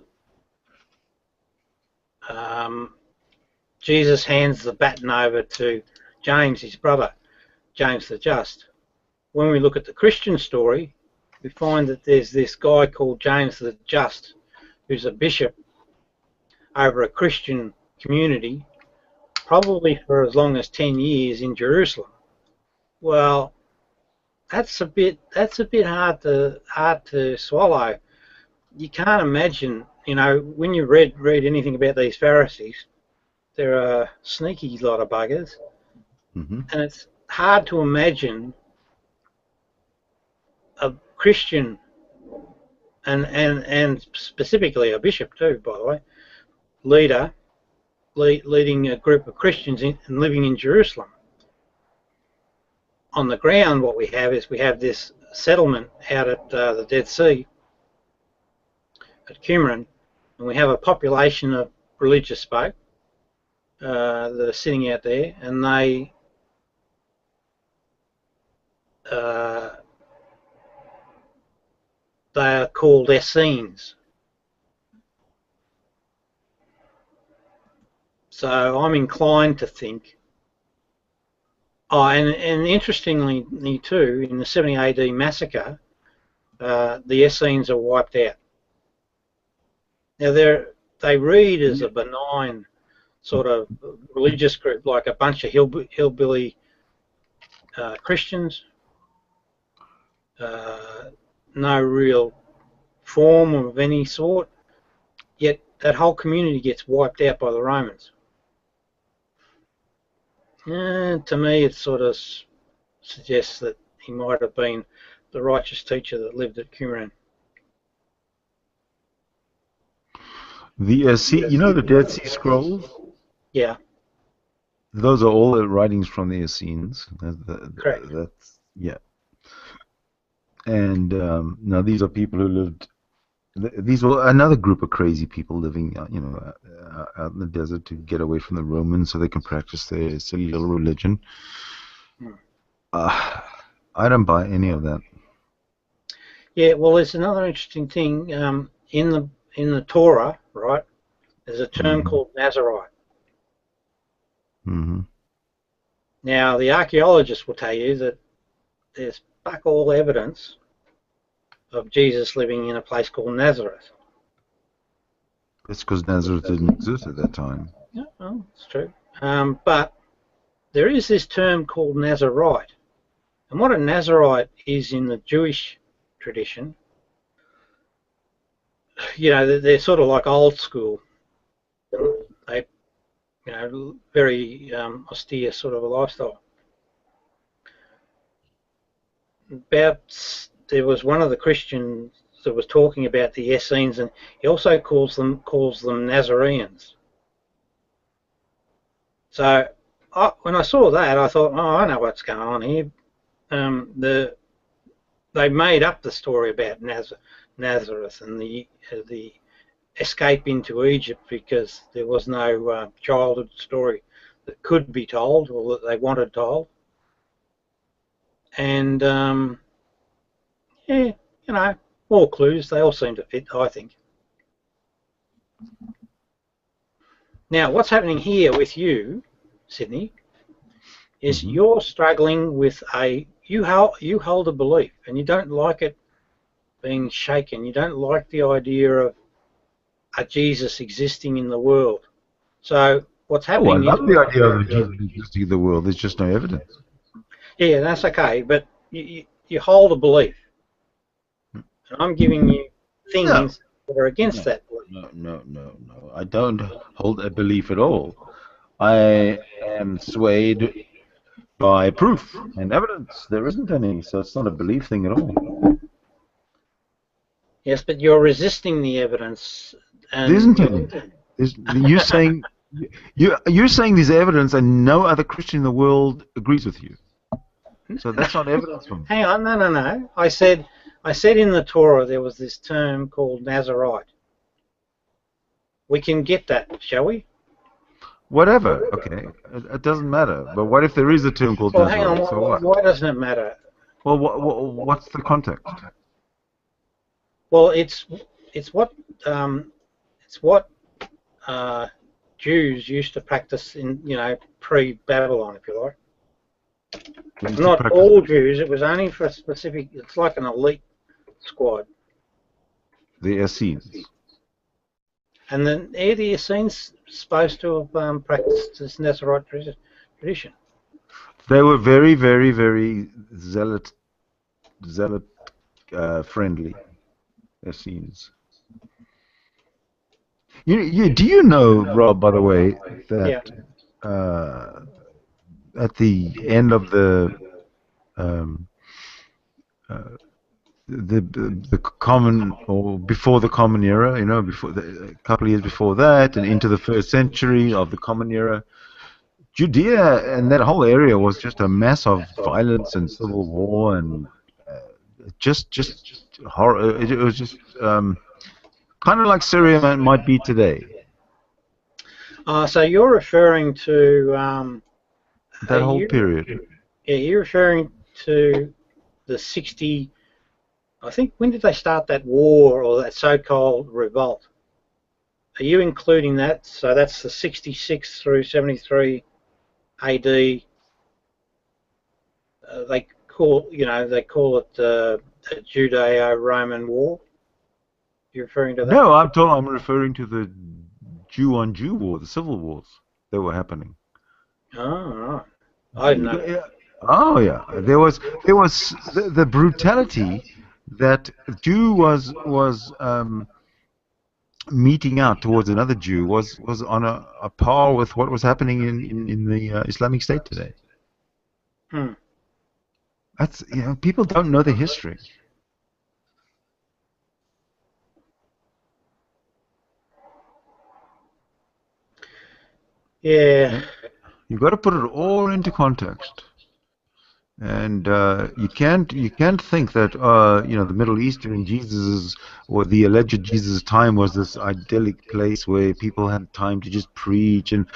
Jesus hands the baton over to James, his brother, James the Just. When we look at the Christian story, we find that there's this guy called James the Just, who's a bishop over a Christian community, probably for as long as 10 years in Jerusalem. Well, that's a bit hard to swallow. You can't imagine, when you read anything about these Pharisees, they're a sneaky lot of buggers, and it's hard to imagine a Christian and specifically a bishop too, by the way, leading a group of Christians and living in Jerusalem. On the ground, what we have this settlement out at the Dead Sea at Qumran, and we have a population of religious folk that are sitting out there, and they are called Essenes. So I'm inclined to think, and interestingly too, in the 70 AD massacre, the Essenes are wiped out. Now they read as a benign sort of religious group, like a bunch of hillbilly Christians, no real form of any sort, yet that whole community gets wiped out by the Romans. To me, it sort of suggests that he might have been the righteous teacher that lived at Qumran. The the Dead Sea Scrolls? Yeah. Those are all the writings from the Essenes. Correct. Yeah. And now these are people who lived. These were another group of crazy people living, out in the desert to get away from the Romans, so they can practice their silly little religion. I don't buy any of that. Yeah, well, there's another interesting thing in the Torah, right? There's a term called Nazarite. Now, the archaeologists will tell you that there's fuck all evidence of Jesus living in a place called Nazareth. That's because Nazareth didn't exist at that time. Yeah, well, it's true. But there is this term called Nazarite. And what a Nazarite is in the Jewish tradition, you know, they're sort of like old school. They, you know, very austere sort of a lifestyle. There was one of the Christians that was talking about the Essenes, and he also calls them Nazareans. So when I saw that, I thought, oh, I know what's going on here. They made up the story about Nazareth and the escape into Egypt because there was no childhood story that could be told or that they wanted told. And yeah, you know, more clues. They all seem to fit, I think. Now, what's happening here with you, Sydney, is you're struggling with you hold a belief and you don't like it being shaken. You don't like the idea of a Jesus existing in the world. So what's happening I love the idea of Jesus existing in the world. There's just no evidence. Yeah, that's okay, but you hold a belief. And I'm giving you things that are against that belief. No. I don't hold a belief at all. I am swayed by proof and evidence. There isn't any, so it's not a belief thing at all. Yes, but you're resisting the evidence. And there isn't any. You're saying there's evidence, and no other Christian in the world agrees with you. So that's not evidence from. Hang on, no. I said in the Torah there was this term called Nazarite. We can get that, shall we? Whatever. Okay, it doesn't matter. But what if there is a term called Nazarite? Hang on. So what? Why doesn't it matter? Well, what's the context? Well, it's what Jews used to practice in, you know, pre-Babylon, if you like. Not all Jews. It was only for a specific. It's like an elite squad. The Essenes. And then the Essenes supposed to have practiced this Nazarite tradition. They were very, very, very zealot friendly. Essenes. Do you know, Rob, by the way, that at the end of the common, or before the common era, you know, before a couple of years before that, and into the first century of the common era, Judea and that whole area was just a mass of violence and civil war and just horror. It was just kind of like Syria might be today. So you're referring to that whole period. Yeah, you're referring to the 60. I think, when did they start that war or that so-called revolt? Are you including that? So that's the 66 through 73 AD. They call it the Judeo-Roman War. You're referring to that? No, I'm referring to the Jew-on-Jew war, the civil wars that were happening. Oh, right. I didn't know. Yeah. Oh yeah, there was the brutality that Jew was meting out towards another Jew was on a par with what was happening in the Islamic State today. That's, you know, people don't know the history. Yeah. You've got to put it all into context. And you can't think that you know, the Middle Eastern Jesus or the alleged Jesus time was this idyllic place where people had time to just preach, and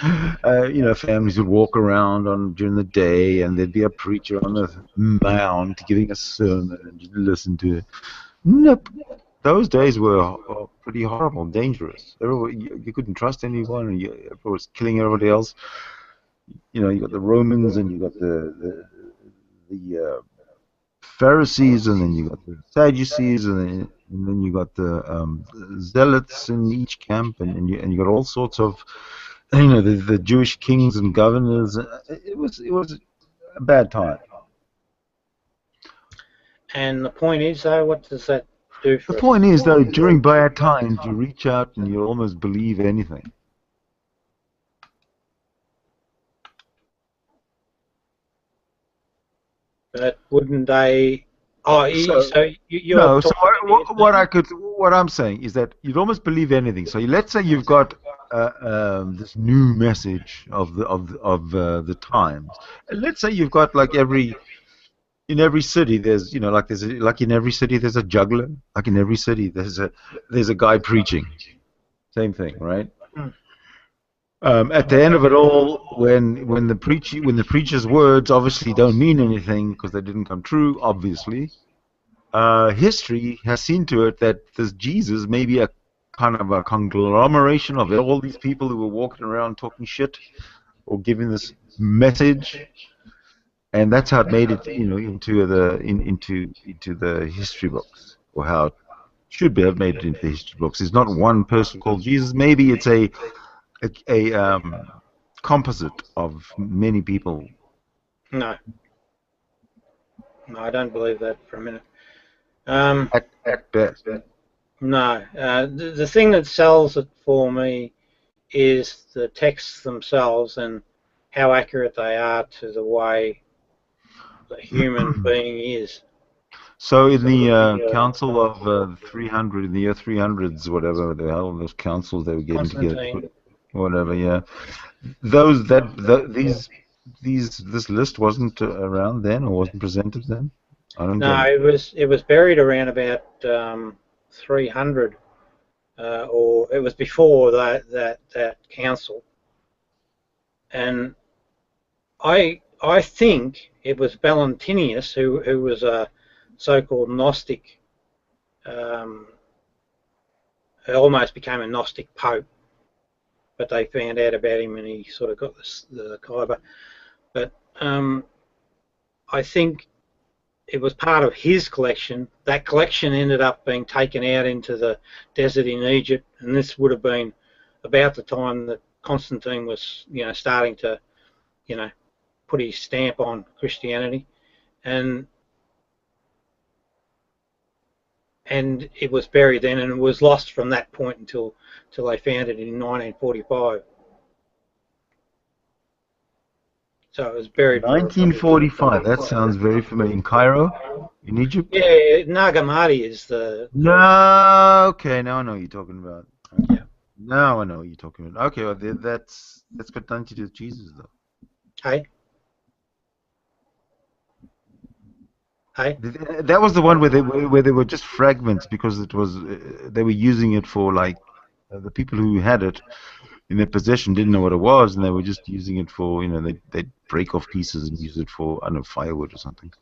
you know, families would walk around during the day, and there'd be a preacher on the mound giving a sermon, and you'd listen to it. Nope. Those days were pretty horrible, dangerous. You couldn't trust anyone, and everyone was killing everybody else. You know, you got the Romans, and you got the Pharisees, and then you got the Sadducees, and then you got the zealots in each camp, and you got all sorts of, the Jewish kings and governors. It was a bad time. And the point is, though, what does that do for The us? point is, though, during bad times, you reach out and you almost believe anything. But wouldn't they? Oh, you're No, so talking. what I'm saying is that you'd almost believe anything. So let's say you've got this new message of the times. And let's say you've got like in every city there's like in every city there's a juggler. Like in every city there's a guy preaching. Same thing, right? At the end of it all, when the preacher's words obviously don't mean anything because they didn't come true, obviously. History has seen to it that this Jesus may be a kind of a conglomeration of all these people who were walking around talking shit or giving this message, and that's how it made it, into the history books, or how it should have made it into the history books. It's not one person called Jesus. Maybe it's a composite of many people. No, I don't believe that for a minute. At best. No, the thing that sells it for me is the texts themselves and how accurate they are to the way the human being is. So in the council of 300, in the year 300s, whatever the hell, those councils they were getting together, Constantine. whatever, yeah. This list wasn't around then, or wasn't presented then. I don't No, get it. it was buried around about 300, or it was before that council, and I think it was Valentinius who was a so-called Gnostic, who almost became a Gnostic pope, but they found out about him and he sort of got the Khyber. But I think it was part of his collection. That collection ended up being taken out into the desert in Egypt, and this would have been about the time that Constantine was, starting to, put his stamp on Christianity, and it was buried then, and it was lost from that point until they found it in 1945. So it was buried. 1945. That sounds very familiar. In Cairo, in Egypt. Yeah, Nag Hammadi is the. No, okay, now I know what you're talking about. Okay. Yeah. Now I know what you're talking about. Okay, well, that's got nothing to do with Jesus, though. Hey. That was the one where they were just fragments, because it was they were using it for like the people who had it in their possession didn't know what it was, and they were just using it for, they'd break off pieces and use it for, I don't know, firewood or something.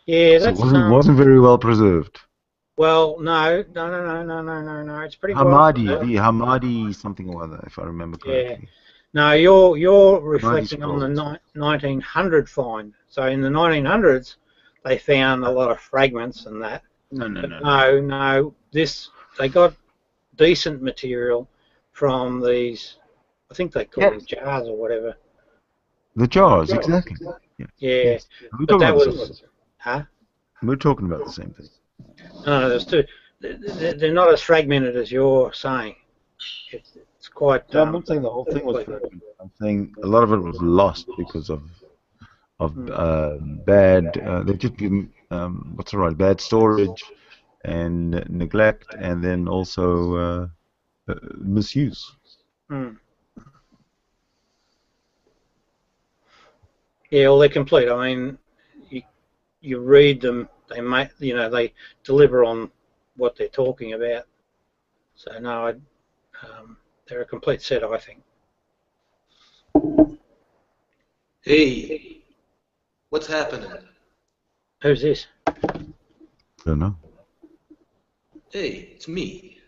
Yeah, so that's it wasn't very well preserved. Well, no. It's pretty Hammadi, well. the Hammadi something or other, if I remember correctly. Yeah. No, you're reflecting on the 1900 find. So in the 1900s, they found a lot of fragments and that. No. They got decent material from these. I think they call them jars or whatever. The jars, exactly. Yeah. Yes. But that was. Huh? We're talking about the same thing. No, there's two. They're not as fragmented as you're saying. It's quite. No, I'm not saying the whole thing was fragmented. I'm saying a lot of it was lost because of bad. They've just been bad storage and neglect, and then also misuse. Yeah, well, they're complete. I mean, you read them, they deliver on what they're talking about. So no, they're a complete set, I think. Hey, what's happening? Who's this? Don't know. Hey, it's me.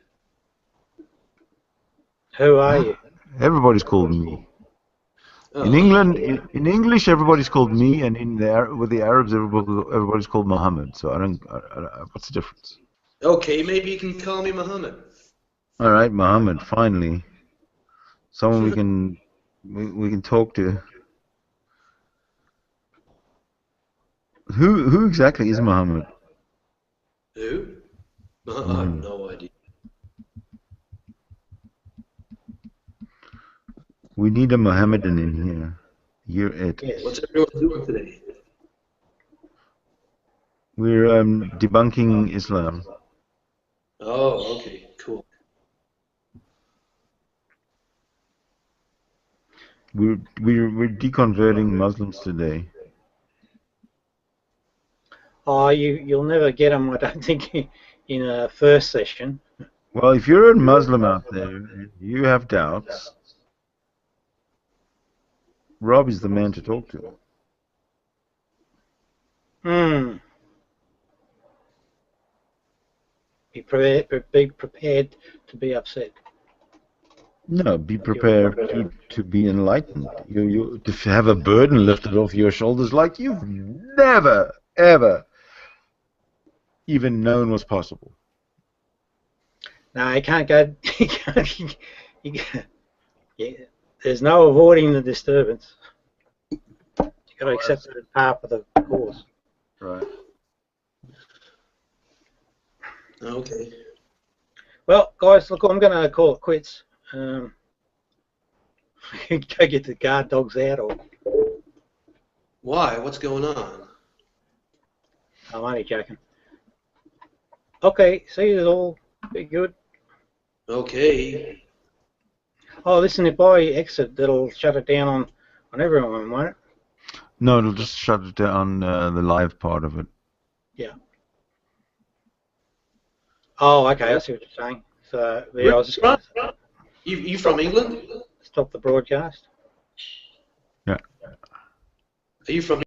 Who are you? Everybody's called me. In England, in English, everybody's called me, and with the Arabs, everybody's called Muhammad. So I don't. What's the difference? Okay, maybe you can call me Muhammad. All right, Muhammad. Finally, someone we can talk to. Who exactly is Muhammad? Who? I have no idea. We need a Mohammedan in here. You're it. Yes. What's everyone doing today? We're debunking Islam. Oh, okay, cool. We're deconverting Muslims today. Oh, you'll never get them, I don't think, in a first session. Well, if you're a Muslim out there and you have doubts, Rob is the man to talk to. Be prepared to be upset. No, be prepared to be enlightened. You to have a burden lifted off your shoulders like you've never, ever even known was possible. No, you can't go. There's no avoiding the disturbance. You've got to accept it as part of the course. Right. Okay. Well, guys, look, I'm going to call it quits. Go get the guard dogs out, or Why? What's going on? I'm only joking. Okay, see you all. Be good. Okay. Oh, listen, if I exit, that'll shut it down on everyone, won't it? No, it'll just shut it down the live part of it. Yeah. Oh, okay, I see what you're saying. So, yeah, I was just going to You from England? stop the broadcast. Yeah. Are you from